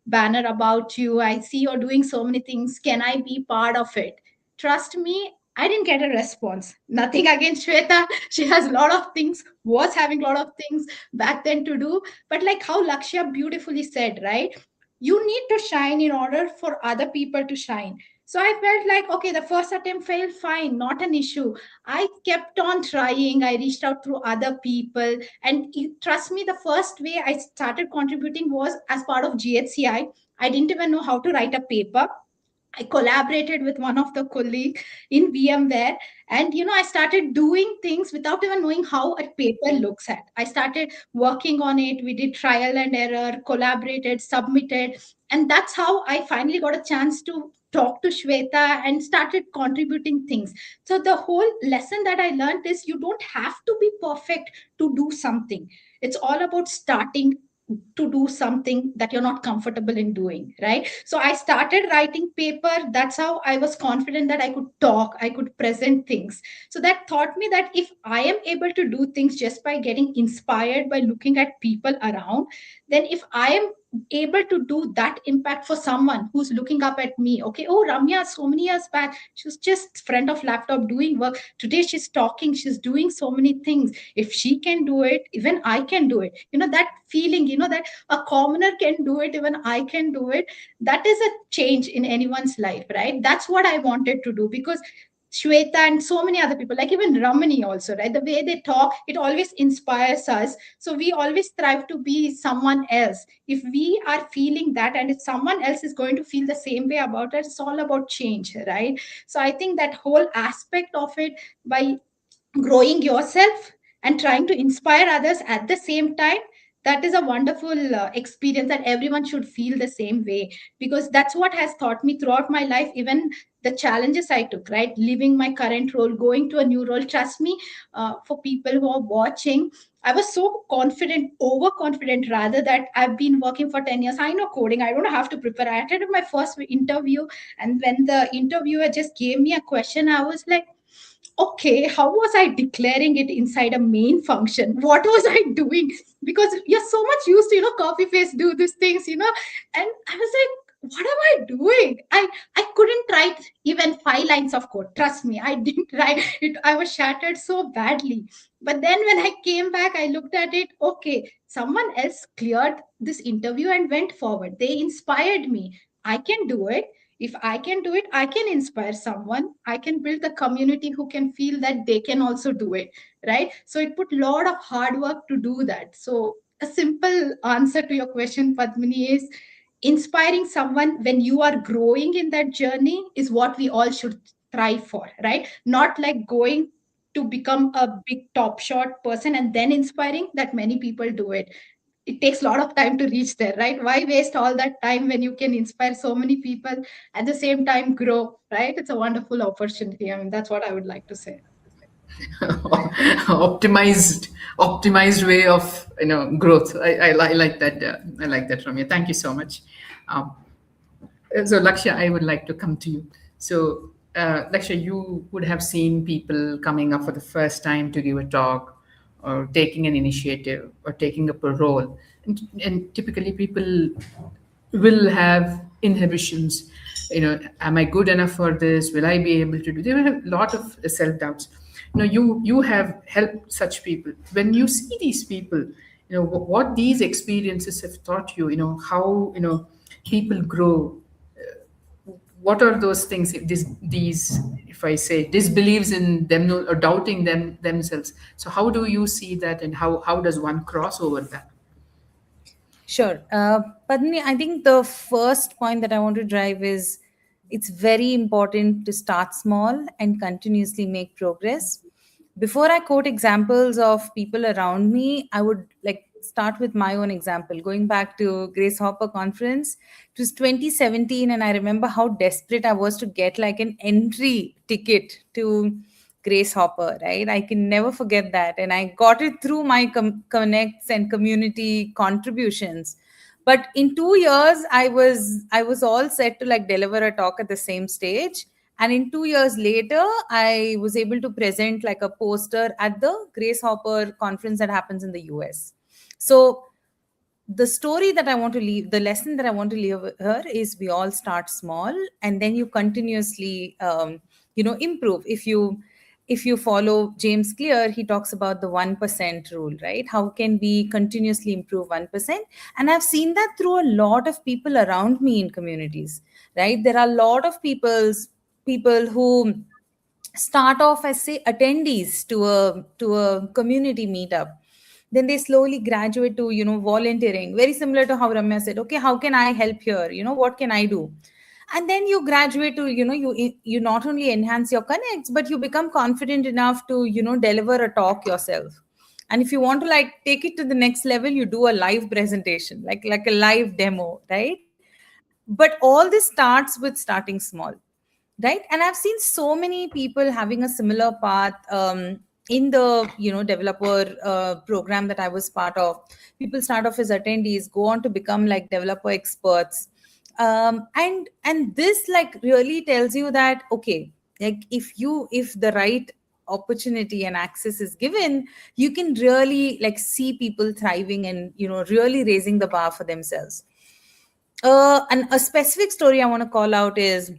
banner about you. I see you're doing so many things. Can I be part of it? Trust me, I didn't get a response. Nothing against Shwetha. She has a lot of things, was having a lot of things back then to do. But like how Lakshya beautifully said, right? You need to shine in order for other people to shine. So I felt like, okay, the first attempt failed, fine, not an issue. I kept on trying. I reached out through other people. And trust me, the first way I started contributing was as part of GHCI. I didn't even know how to write a paper. I collaborated with one of the colleagues in VMware, and I started doing things without even knowing how a paper looks at. I started working on it. We did trial and error, collaborated, submitted, and that's how I finally got a chance to talk to Shwetha and started contributing things. So the whole lesson that I learned is you don't have to be perfect to do something. It's all about starting to do something that you're not comfortable in doing, right? So I started writing paper. That's how I was confident that I could talk, I could present things. So that taught me that if I am able to do things just by getting inspired by looking at people around, then if I am able to do that impact for someone who's looking up at me, okay, oh, Ramya, so many years back, she was just friend of laptop doing work. Today she's talking, she's doing so many things. If she can do it, even I can do it. That feeling, that a commoner can do it, even I can do it. That is a change in anyone's life, right? That's what I wanted to do, because Shweta and so many other people, like even Ramani also, right? The way they talk, it always inspires us. So we always strive to be someone else. If we are feeling that, and if someone else is going to feel the same way about it, it's all about change, right? So I think that whole aspect of it, by growing yourself and trying to inspire others at the same time, that is a wonderful experience that everyone should feel the same way, because that's what has taught me throughout my life. Even the challenges I took, right, leaving my current role, going to a new role, trust me, for people who are watching, I was so confident, overconfident rather, that I've been working for 10 years. I know coding. I don't have to prepare. I attended my first interview. And when the interviewer just gave me a question, I was like, okay, how was I declaring it inside a main function? What was I doing? Because you're so much used to, copy paste, do these things, and I was like, what am I doing? I couldn't write even 5 lines of code. Trust me, I didn't write it. I was shattered so badly. But then when I came back, I looked at it. Okay, someone else cleared this interview and went forward. They inspired me. I can do it. If I can do it, I can inspire someone. I can build a community who can feel that they can also do it, right? So it put a lot of hard work to do that. So a simple answer to your question, Padmini, is inspiring someone when you are growing in that journey is what we all should strive for, right? Not like going to become a big top shot person and then inspiring. That many people do it. It takes a lot of time to reach there, right? Why waste all that time when you can inspire so many people, at the same time grow, right? It's a wonderful opportunity. I mean, that's what I would like to say. Optimized way of growth. I like that. I like that from you. Thank you so much. Um, so Lakshya, I would like to come to you. So Lakshya, you would have seen people coming up for the first time to give a talk, or taking an initiative, or taking up a role, and typically people will have inhibitions. Am I good enough for this? Will I be able to do? There are a lot of self doubts. you have helped such people. When you see these people, what these experiences have taught you, how people grow. What are those things, these, if I say, disbeliefs in them or doubting themselves? So how do you see that, and how does one cross over that? Sure. Padmini, I think the first point that I want to drive is it's very important to start small and continuously make progress. Before I quote examples of people around me, I would like start with my own example. Going back to Grace Hopper conference, it was 2017, and I remember how desperate I was to get like an entry ticket to Grace Hopper, right? I can never forget that. And I got it through my connects and community contributions. But in 2 years, I was all set to like deliver a talk at the same stage. And in 2 years later, I was able to present like a poster at the Grace Hopper conference that happens in the US. So the story that I want to leave, the lesson that I want to leave here is we all start small, and then you continuously, improve. If you follow James Clear, he talks about the 1% rule, right? How can we continuously improve 1%? And I've seen that through a lot of people around me in communities, right? There are a lot of people who start off as say attendees to a community meetup, then they slowly graduate to volunteering, very similar to how Ramya said, okay, how can I help here, what can I do? And then you graduate to you not only enhance your connects, but you become confident enough to deliver a talk yourself. And if you want to like take it to the next level, you do a live presentation, like a live demo, right? But all this starts with starting small, right? And I've seen so many people having a similar path in the developer program that I was part of. People start off as attendees, go on to become like developer experts, and this like really tells you that okay, like if the right opportunity and access is given, you can really like see people thriving and really raising the bar for themselves. And a specific story I want to call out is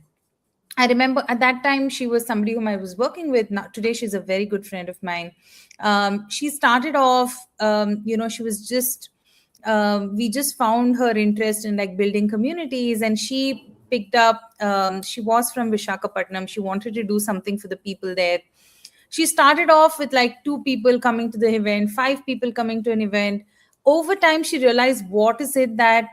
I remember at that time she was somebody whom I was working with. Now, today she's a very good friend of mine. She started off, she was just, we just found her interest in like building communities, and she picked up, she was from Vishakhapatnam. She wanted to do something for the people there. She started off with like 2 people coming to the event, 5 people coming to an event. Over time, she realized what is it that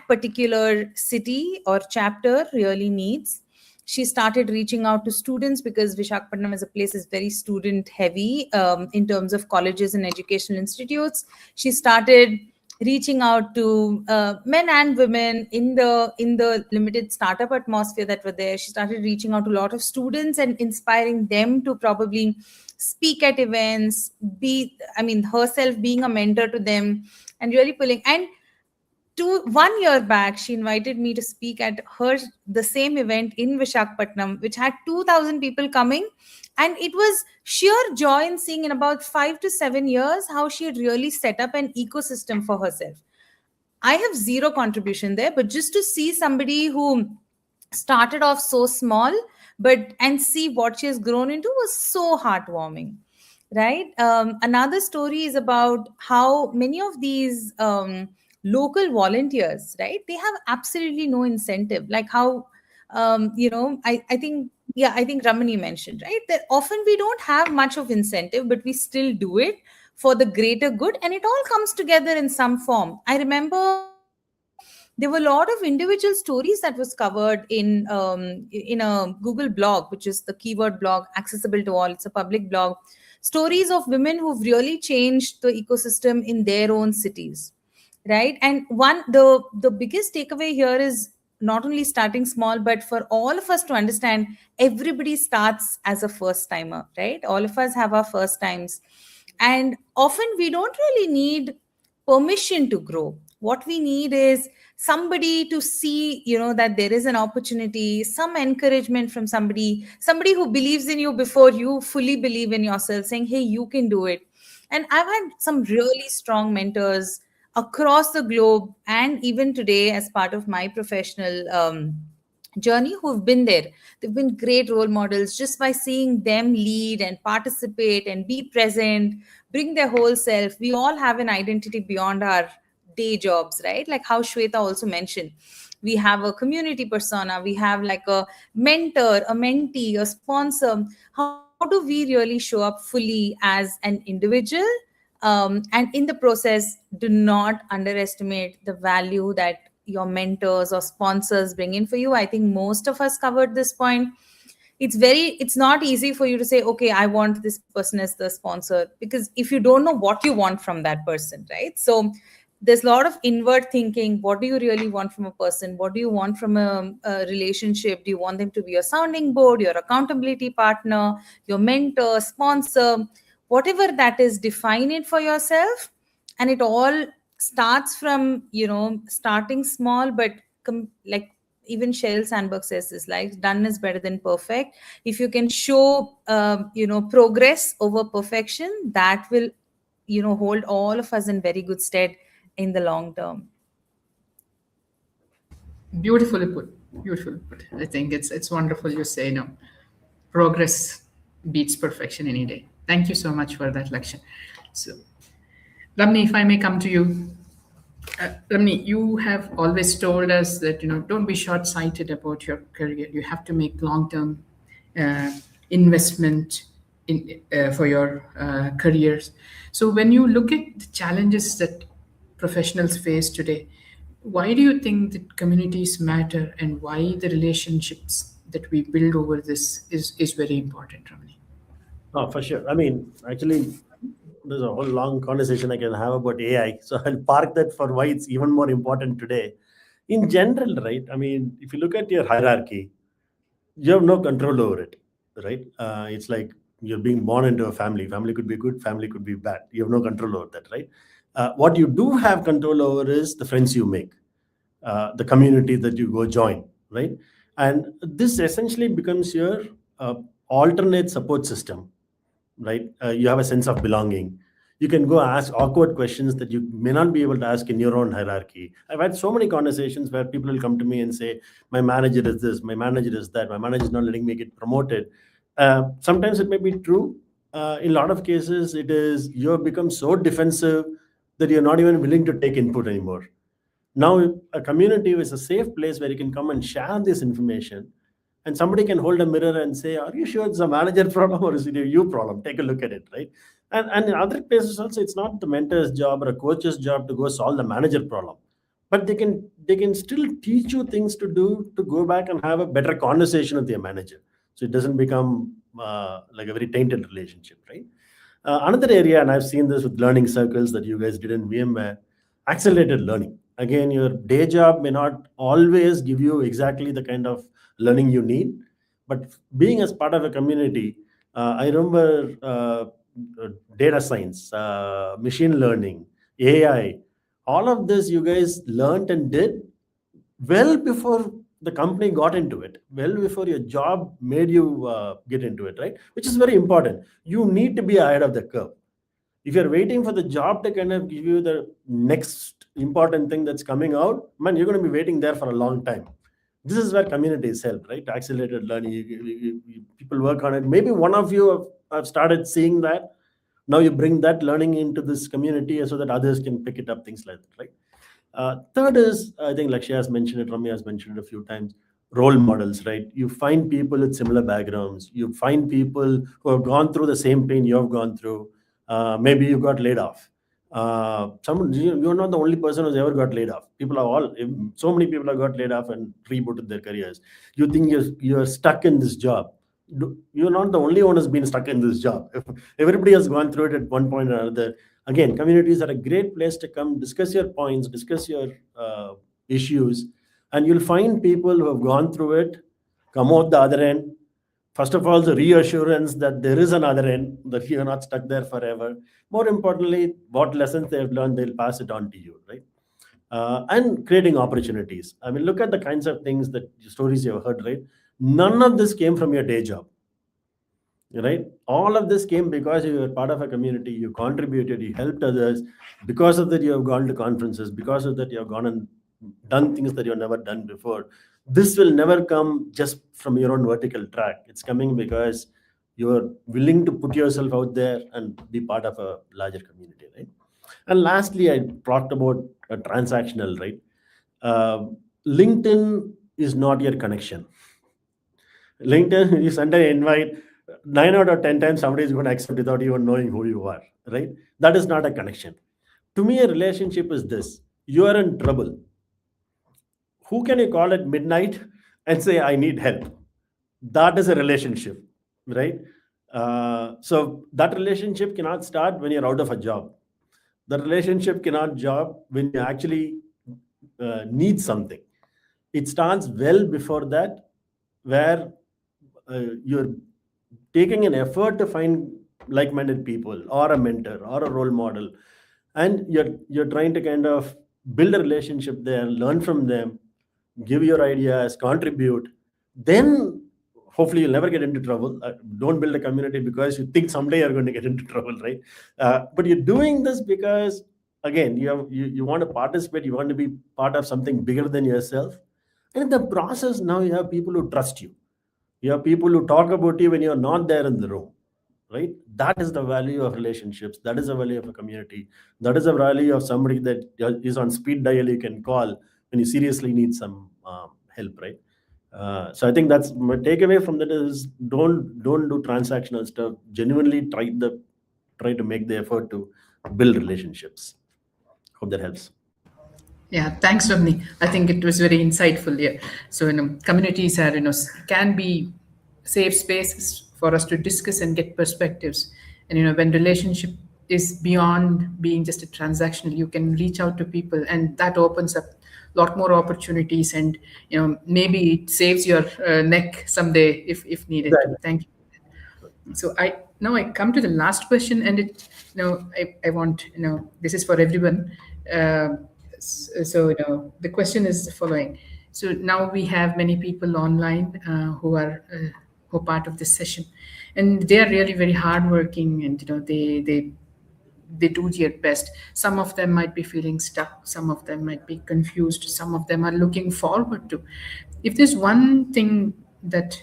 particular city or chapter really needs. She started reaching out to students because Vishakhapatnam as a place is very student heavy in terms of colleges and educational institutes. She started reaching out to men and women in the limited startup atmosphere that were there. She started reaching out to a lot of students and inspiring them to probably speak at events, herself being a mentor to them, and really pulling. And 1 year back, she invited me to speak at the same event in Vishakhapatnam, which had 2,000 people coming. And it was sheer joy in seeing in about 5 to 7 years how she had really set up an ecosystem for herself. I have zero contribution there, but just to see somebody who started off so small, and see what she has grown into was so heartwarming, right? Another story is about how many of these local volunteers, right? They have absolutely no incentive, like how I think, yeah, I think Ramani mentioned, right, that often we don't have much of incentive, but we still do it for the greater good, and it all comes together in some form. I remember there were a lot of individual stories that was covered in a Google blog, which is the keyword blog, accessible to all. It's a public blog. Stories of women who've really changed the ecosystem in their own cities, right? And the biggest takeaway here is not only starting small, but for all of us to understand everybody starts as a first timer, right? All of us have our first times, and often we don't really need permission to grow. What we need is somebody to see that there is an opportunity, some encouragement from somebody who believes in you before you fully believe in yourself, saying, hey, you can do it. And I've had some really strong mentors across the globe, and even today as part of my professional journey who've been there. They've been great role models. Just by seeing them lead and participate and be present, bring their whole self. We all have an identity beyond our day jobs, right? Like how Shweta also mentioned, we have a community persona, we have like a mentor, a mentee, a sponsor. How do we really show up fully as an individual? And in the process, do not underestimate the value that your mentors or sponsors bring in for you. I think most of us covered this point. It's not easy for you to say, okay, I want this person as the sponsor, because if you don't know what you want from that person, right? So there's a lot of inward thinking. What do you really want from a person? What do you want from a relationship? Do you want them to be your sounding board, your accountability partner, your mentor, sponsor, whatever that is? Define it for yourself. And it all starts from, starting small, but like even Sheryl Sandberg says this, like done is better than perfect. If you can show progress over perfection, that will hold all of us in very good stead in the long term. Beautifully put. Beautifully put. I think it's wonderful you say no. Progress beats perfection any day. Thank you so much for that lecture. So, Ramni, if I may come to you. Ramni, you have always told us that don't be short-sighted about your career. You have to make long-term investment in for your careers. So when you look at the challenges that professionals face today, why do you think that communities matter, and why the relationships that we build over this is very important, Ramni? Oh, for sure. I mean, actually, there's a whole long conversation I can have about AI. So I'll park that for why it's even more important today. In general, right? I mean, if you look at your hierarchy, you have no control over it, right? It's like you're being born into a family. Family could be good, family could be bad. You have no control over that, right? What you do have control over is the friends you make, the community that you go join, right? And this essentially becomes your alternate support system, right? You have a sense of belonging. You can go ask awkward questions that you may not be able to ask in your own hierarchy. I've had so many conversations where people will come to me and say, my manager is this, my manager is that, my manager is not letting me get promoted. Sometimes it may be true. In a lot of cases, it is you have become so defensive that you're not even willing to take input anymore. Now, a community is a safe place where you can come and share this information, and somebody can hold a mirror and say, are you sure it's a manager problem or is it a you problem? Take a look at it, right? And in other places also, it's not the mentor's job or a coach's job to go solve the manager problem, but they can still teach you things to do to go back and have a better conversation with your manager, so it doesn't become like a very tainted relationship, right? Another area, and I've seen this with learning circles that you guys did in VMware, accelerated learning. Again, your day job may not always give you exactly the kind of learning you need, but being as part of a community, I remember data science, machine learning, AI, all of this you guys learned and did well before the company got into it, well before your job made you get into it, right? Which is very important. You need to be ahead of the curve. If you're waiting for the job to kind of give you the next important thing that's coming out, man, you're going to be waiting there for a long time. This is where communities help, right? Accelerated learning, people work on it. Maybe one of you have started seeing that. Now you bring that learning into this community so that others can pick it up, things like that, right? Third is, I think Lakshya has mentioned it, Ramya has mentioned it a few times, role models, right? You find people with similar backgrounds. You find people who have gone through the same pain you have gone through. Maybe you got laid off. You're not the only person who's ever got laid off. So many people have got laid off and rebooted their careers. You think you're stuck in this job. You're not the only one who's been stuck in this job. Everybody has gone through it at one point or another. Again, communities are a great place to come discuss your points, discuss your issues, and you'll find people who have gone through it, come out the other end. First of all, the reassurance that there is another end, that you're not stuck there forever. More importantly, what lessons they've learned, they'll pass it on to you, right? And creating opportunities. I mean, look at the kinds of things that stories you've heard, right? None of this came from your day job, right? All of this came because you were part of a community, you contributed, you helped others. Because of that, you have gone to conferences. Because of that, you have gone and done things that you've never done before. This will never come just from your own vertical track. It's coming because you're willing to put yourself out there and be part of a larger community, right? And lastly, I talked about a transactional, right? uh, LinkedIn is not your connection. LinkedIn, you send an invite, 9 out of 10 times somebody is going to accept without even knowing who you are, right? That is not a connection. To me, a relationship is this: you are in trouble. Who can you call at midnight and say, I need help? That is a relationship, right? So that relationship cannot start when you're out of a job. The relationship cannot job when you actually need something. It starts well before that, where you're taking an effort to find like-minded people or a mentor or a role model, and you're trying to kind of build a relationship there, learn from them, give your ideas, contribute. Then hopefully you'll never get into trouble. Don't build a community because you think someday you're going to get into trouble, right? But you're doing this because, again, you want to participate, you want to be part of something bigger than yourself. And in the process, now you have people who trust you. You have people who talk about you when you're not there in the room, right? That is the value of relationships. That is the value of a community. That is the value of somebody that is on speed dial you can call when you seriously need some help, right? So I think that's my takeaway from that is don't do transactional stuff. Genuinely try to make the effort to build relationships. Hope that helps. Yeah, thanks, Ramni. I think it was very insightful. Yeah. So, communities are, can be safe spaces for us to discuss and get perspectives. And, when relationship is beyond being just a transactional, you can reach out to people, and that opens up a lot more opportunities. And, maybe it saves your neck someday if needed. Right. Thank you. So I come to the last question, and I want, this is for everyone. So the question is the following. So now we have many people online who are part of this session, and they are really very hardworking, and they do their best. Some of them might be feeling stuck, some of them might be confused, some of them are looking forward to. If there's one thing that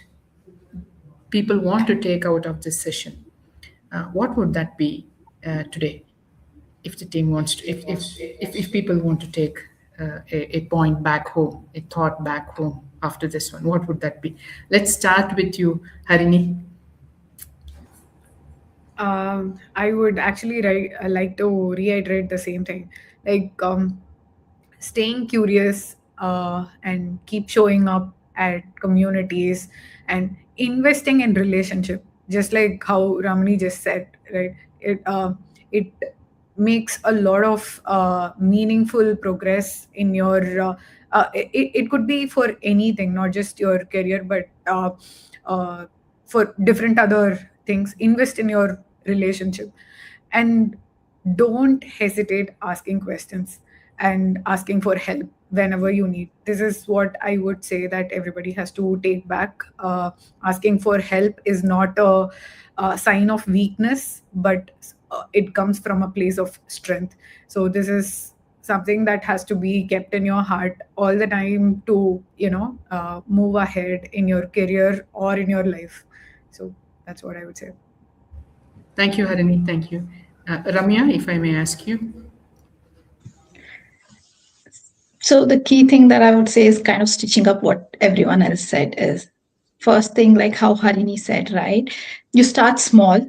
people want to take out of this session, what would that be today? If the team wants to, if people want to take a point back home, a thought back home after this one, what would that be? Let's start with you, Harini. I would actually like to reiterate the same thing, like staying curious and keep showing up at communities and investing in relationship, just like how Ramani just said, right? It makes a lot of meaningful progress in your it could be for anything, not just your career, but for different other things. Invest in your relationship, and don't hesitate asking questions and asking for help whenever you need. This is what I would say that everybody has to take back. Asking for help is not a sign of weakness, but it comes from a place of strength. So this is something that has to be kept in your heart all the time to move ahead in your career or in your life. So that's what I would say. Thank you, Harini. Thank you. Ramya, if I may ask you. So the key thing that I would say is kind of stitching up what everyone else said is, first thing, like how Harini said, right? You start small.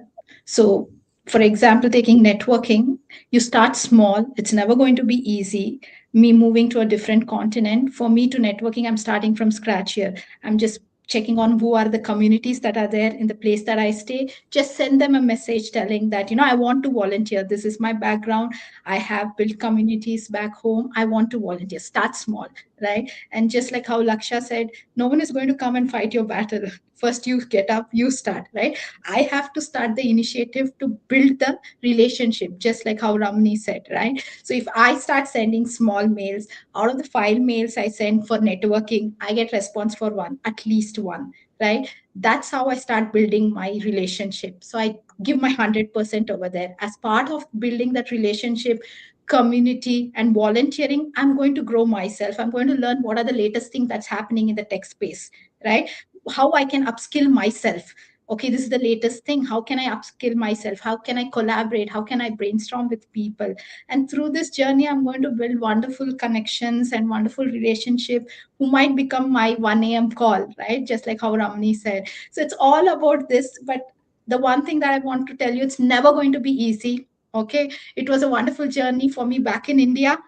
So for example, taking networking, you start small. It's never going to be easy. Me moving to a different continent, for me to networking, I'm starting from scratch here. I'm just checking on who are the communities that are there in the place that I stay. Just send them a message telling that, I want to volunteer. This is my background. I have built communities back home. I want to volunteer. Start small, right? And just like how Laksha said, no one is going to come and fight your battle. First, you get up, you start, right? I have to start the initiative to build the relationship, just like how Ramani said, right? So if I start sending small mails, out of the 5 mails I send for networking, I get response for one, at least one, right? That's how I start building my relationship. So I give my 100% over there. As part of building that relationship, community and volunteering, I'm going to grow myself. I'm going to learn what are the latest things that's happening in the tech space, right? How I can upskill myself. Okay, this is the latest thing. How can I upskill myself? How can I collaborate? How can I brainstorm with people? And through this journey, I'm going to build wonderful connections and wonderful relationship who might become my 1 a.m. call, right? Just like how Ramani said. So it's all about this. But the one thing that I want to tell you, it's never going to be easy. Okay, it was a wonderful journey for me back in India.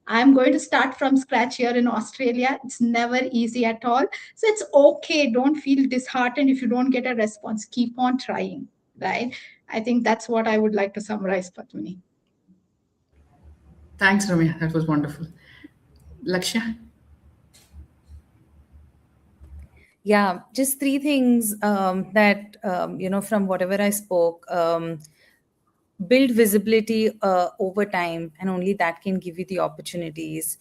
I'm going to start from scratch here in Australia. It's never easy at all. So it's okay. Don't feel disheartened if you don't get a response. Keep on trying, right? I think that's what I would like to summarize, Padmini. Thanks, Ramya. That was wonderful. Lakshya? Yeah, just three things that, from whatever I spoke. Build visibility over time, and only that can give you the opportunities.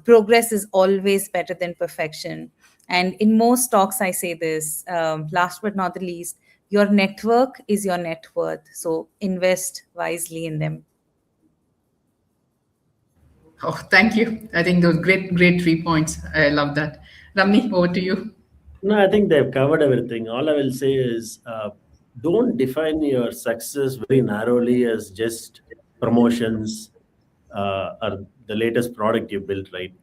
Progress is always better than perfection. And in most talks, I say this, last but not the least, your network is your net worth. So invest wisely in them. Oh, thank you. I think those great 3 points. I love that. Ramni, over to you. No, I think they've covered everything. All I will say is don't define your success very narrowly as just promotions or the latest product you built, right?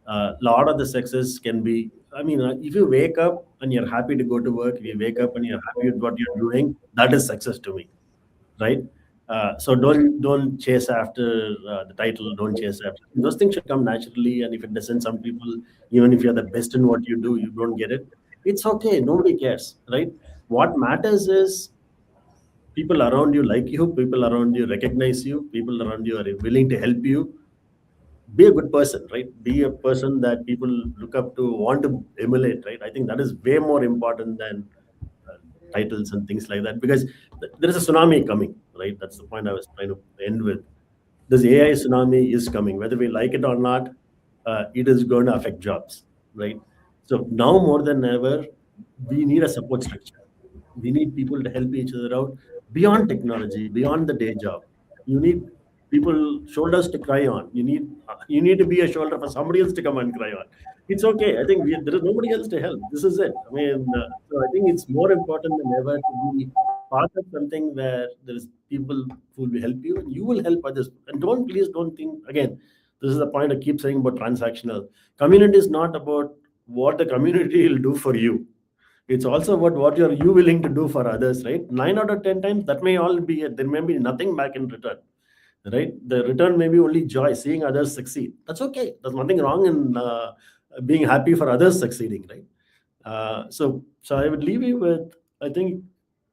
A lot of the success can be, I mean, if you wake up and you're happy to go to work, if you wake up and you're happy with what you're doing, that is success to me, right? So don't chase after the title. Don't chase after those things. Should come naturally, and if it doesn't, some people, even if you're the best in what you do, you don't get it. It's okay. Nobody cares, right? What matters is people around you like you, people around you recognize you, people around you are willing to help you. Be a good person, right? Be a person that people look up to, want to emulate, right? I think that is way more important than uh, titles and things like that, because there is a tsunami coming, right? That's the point I was trying to end with. This AI tsunami is coming, whether we like it or not. It is going to affect jobs, right? So now more than ever, we need a support structure. We need people to help each other out beyond technology, beyond the day job. You need people shoulders to cry on. You need to be a shoulder for somebody else to come and cry on. It's okay. I think there is nobody else to help. This is it. I mean, so I think it's more important than ever to be part of something where there is people who will help you and you will help others. And please don't think again. This is the point I keep saying about transactional. Community is not about what the community will do for you. It's also about what you're you willing to do for others, right? 9 out of 10 times that may all be it. There may be nothing back in return, right? The return may be only joy, seeing others succeed. That's okay. There's nothing wrong in being happy for others succeeding, right? So I would leave you with, I think,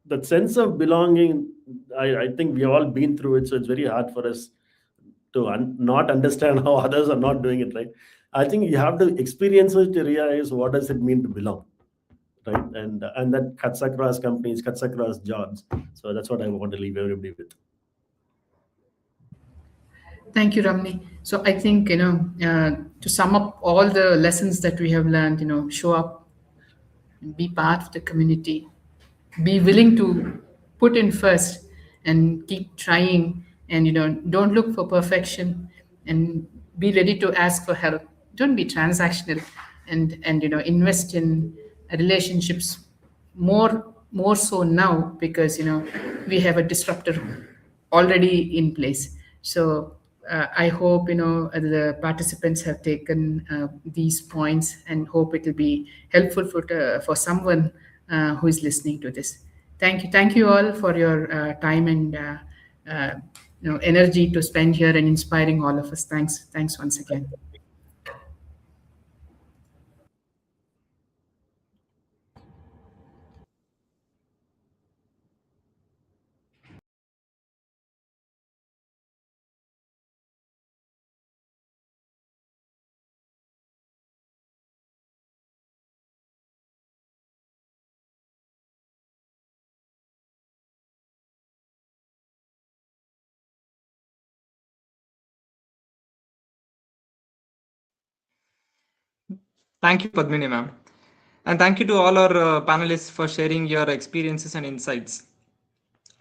that sense of belonging. I think we have all been through it, so it's very hard for us to not understand how others are not doing it, right? I think you have to experience it to realize what does it mean to belong, right? And that cuts across companies, cuts across jobs. So that's what I want to leave everybody with. Thank you, Ramni. So I think, to sum up all the lessons that we have learned, show up, be part of the community, be willing to put in first and keep trying, and don't look for perfection, and be ready to ask for help. Don't be transactional, and invest in relationships more so now, because we have a disruptor already in place. So I hope the participants have taken these points, and hope it will be helpful for someone who is listening to this. Thank you all for your time and uh, energy to spend here and inspiring all of us. Thanks once again. Thank you, Padmini ma'am. And thank you to all our panelists for sharing your experiences and insights.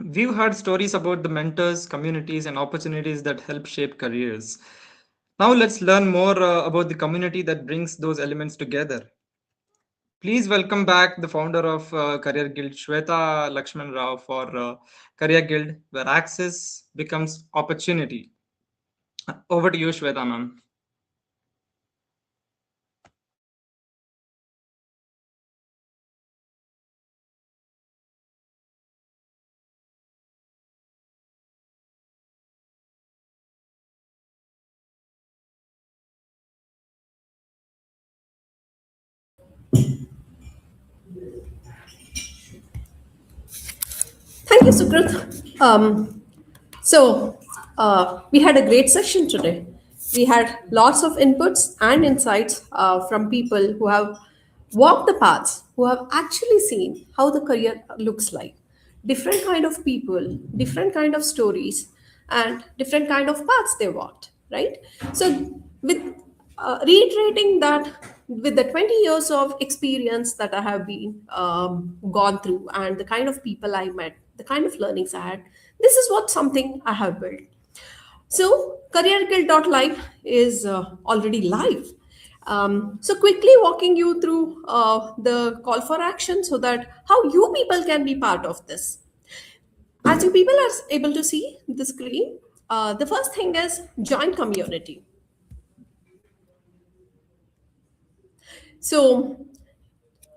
We've heard stories about the mentors, communities, and opportunities that help shape careers. Now let's learn more about the community that brings those elements together. Please welcome back the founder of Career Guild, Shwetha Lakshman Rao, for Career Guild, where access becomes opportunity. Over to you, Shwetha, ma'am. Thank you, Sukrit. We had a great session today. We had lots of inputs and insights from people who have walked the paths, who have actually seen how the career looks like. Different kind of people, different kind of stories, and different kind of paths they walked. Right. So, with reiterating that, with the 20 years of experience that I have been gone through, and the kind of people I met, the kind of learnings I had, this is what something I have built. So CareerGuild.live is already live. So quickly walking you through the call for action so that how you people can be part of this. As you people are able to see the screen, the first thing is join community. So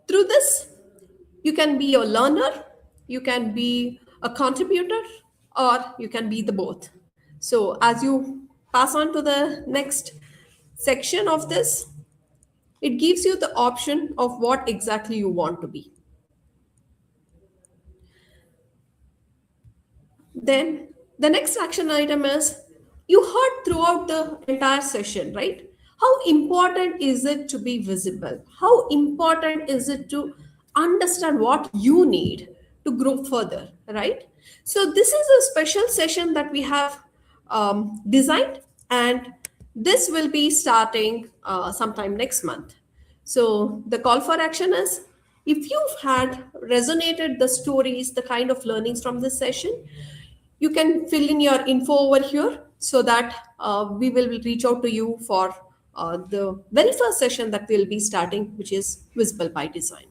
through this, you can be a learner, you can be a contributor, or you can be the both. So as you pass on to the next section of this, it gives you the option of what exactly you want to be. Then the next action item is, you heard throughout the entire session, right? How important is it to be visible? How important is it to understand what you need to grow further, right? So, this is a special session that we have designed, and this will be starting sometime next month. So, the call for action is, if you've had resonated the stories, the kind of learnings from this session, you can fill in your info over here so that we will reach out to you for the very first session that we'll be starting, which is Visible by Design.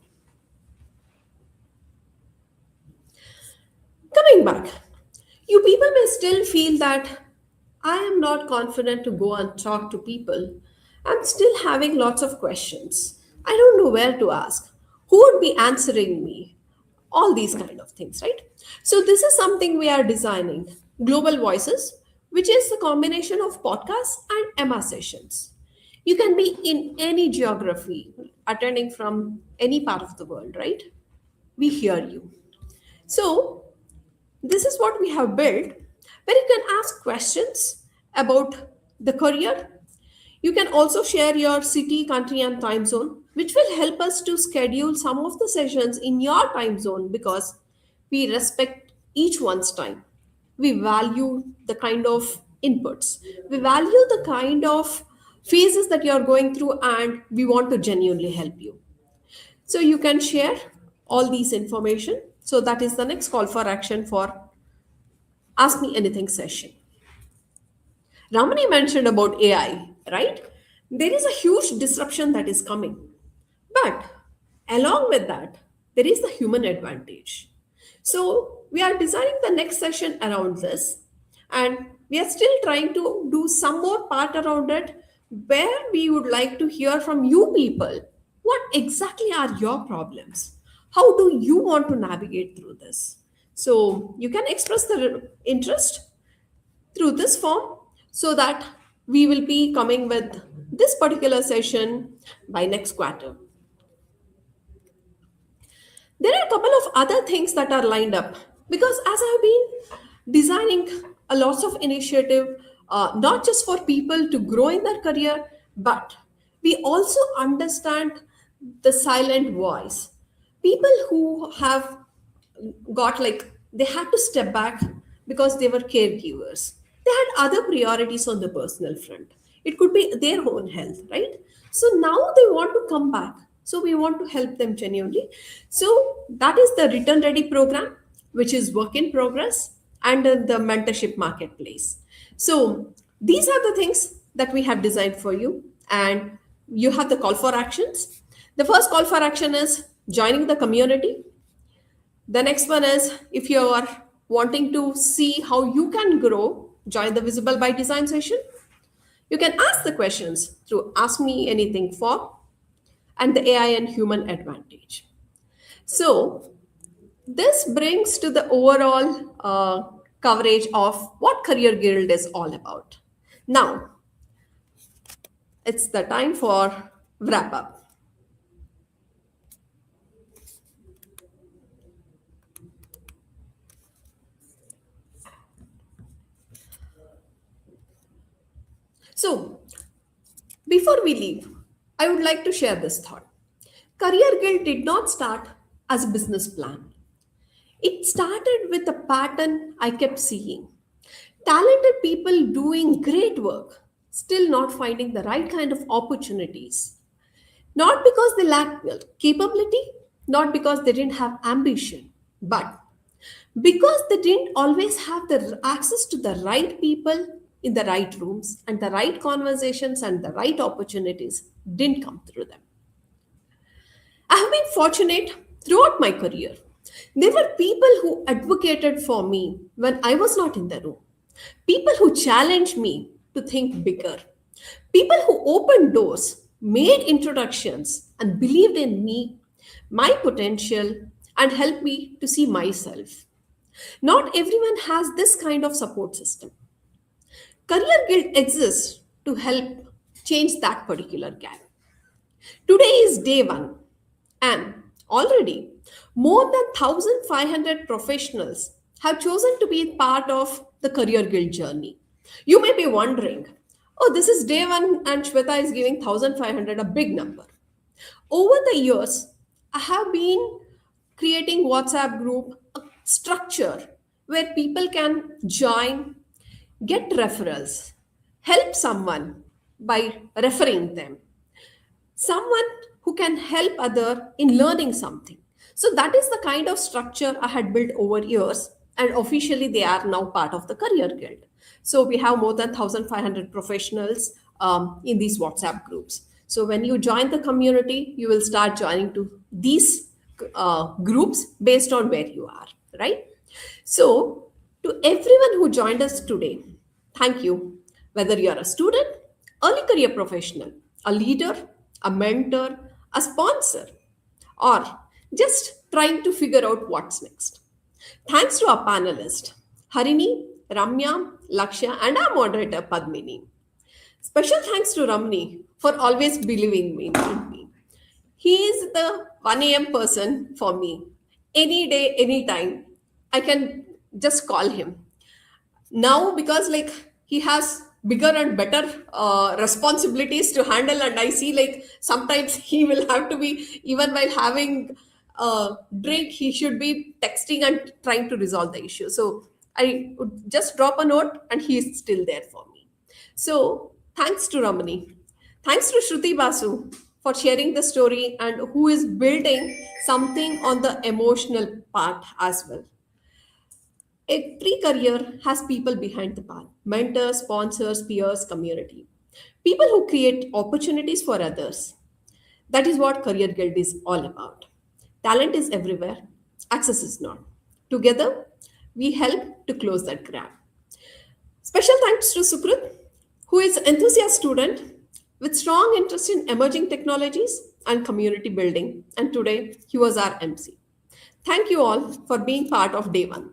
Coming back, you people may still feel that I am not confident to go and talk to people. I'm still having lots of questions. I don't know where to ask. Who would be answering me? All these kind of things, right? So this is something we are designing, Global Voices, which is the combination of podcasts and Emma sessions. You can be in any geography, attending from any part of the world, right? We hear you. So this is what we have built, where you can ask questions about the career. You can also share your city, country, and time zone, which will help us to schedule some of the sessions in your time zone, because we respect each one's time. We value the kind of inputs, we value the kind of phases that you're going through, and we want to genuinely help you. So you can share all these information. So that is the next call for action for Ask Me Anything session. Ramani mentioned about AI, right? There is a huge disruption that is coming. But along with that, there is the human advantage. So we are designing the next session around this, and we are still trying to do some more part around it, where we would like to hear from you people. What exactly are your problems? How do you want to navigate through this? So you can express the interest through this form so that we will be coming with this particular session by next quarter. There are a couple of other things that are lined up, because as I've been designing a lots of initiative, not just for people to grow in their career, but we also understand the silent voice. People who have got, like, they had to step back because they were caregivers. They had other priorities on the personal front. It could be their own health, right? So now they want to come back. So we want to help them genuinely. So that is the Return Ready program. which is work in progress, and the mentorship marketplace. So these are the things that we have designed for you, and you have the call for actions. The first call for action is joining the community. The next one is, if you are wanting to see how you can grow, join the Visible by Design session. You can ask the questions through Ask Me Anything form and the AI and Human Advantage. So this brings to the overall coverage of what Career Guild is all about. Now, it's the time for wrap up. So, before we leave, I would like to share this thought. Career Guild did not start as a business plan. It started with a pattern I kept seeing. Talented people doing great work, still not finding the right kind of opportunities. Not because they lacked capability, not because they didn't have ambition, but because they didn't always have the access to the right people in the right rooms, and the right conversations and the right opportunities didn't come through them. I have been fortunate throughout my career. There were people who advocated for me when I was not in the room, people who challenged me to think bigger, people who opened doors, made introductions, and believed in me, my potential, and helped me to see myself. Not everyone has this kind of support system. Career Guild exists to help change that particular gap. Today is day one, and already more than 1,500 professionals have chosen to be part of the Career Guild journey. You may be wondering, oh, this is day one, and Shwetha is giving 1,500, a big number. Over the years, I have been creating WhatsApp group, a structure where people can join, get referrals, help someone by referring them, someone who can help other in learning something. So that is the kind of structure I had built over years, and officially they are now part of the Career Guild. So we have more than 1,500 professionals in these WhatsApp groups. So when you join the community, you will start joining to these groups based on where you are, right? So to everyone who joined us today, thank you. Whether you're a student, early career professional, a leader, a mentor, a sponsor, or just trying to figure out what's next. Thanks to our panelists, Harini, Ramya, Lakshya, and our moderator, Padmini. Special thanks to Ramni for always believing in me. He is the 1 a.m. person for me. Any day, anytime, I can just call him. Now, because he has bigger and better responsibilities to handle, and I see sometimes he will have to be, even while having a drink, he should be texting and trying to resolve the issue. So I would just drop a note and he is still there for me. So thanks to Ramani. Thanks to Shruti Basu for sharing the story, and who is building something on the emotional part as well. Every career has people behind the path: mentors, sponsors, peers, community. People who create opportunities for others. That is what Career Guild is all about. Talent is everywhere, access is not. Together, we help to close that gap. Special thanks to Sukrit, who is an enthusiast student with strong interest in emerging technologies and community building. And today, he was our MC. Thank you all for being part of day one.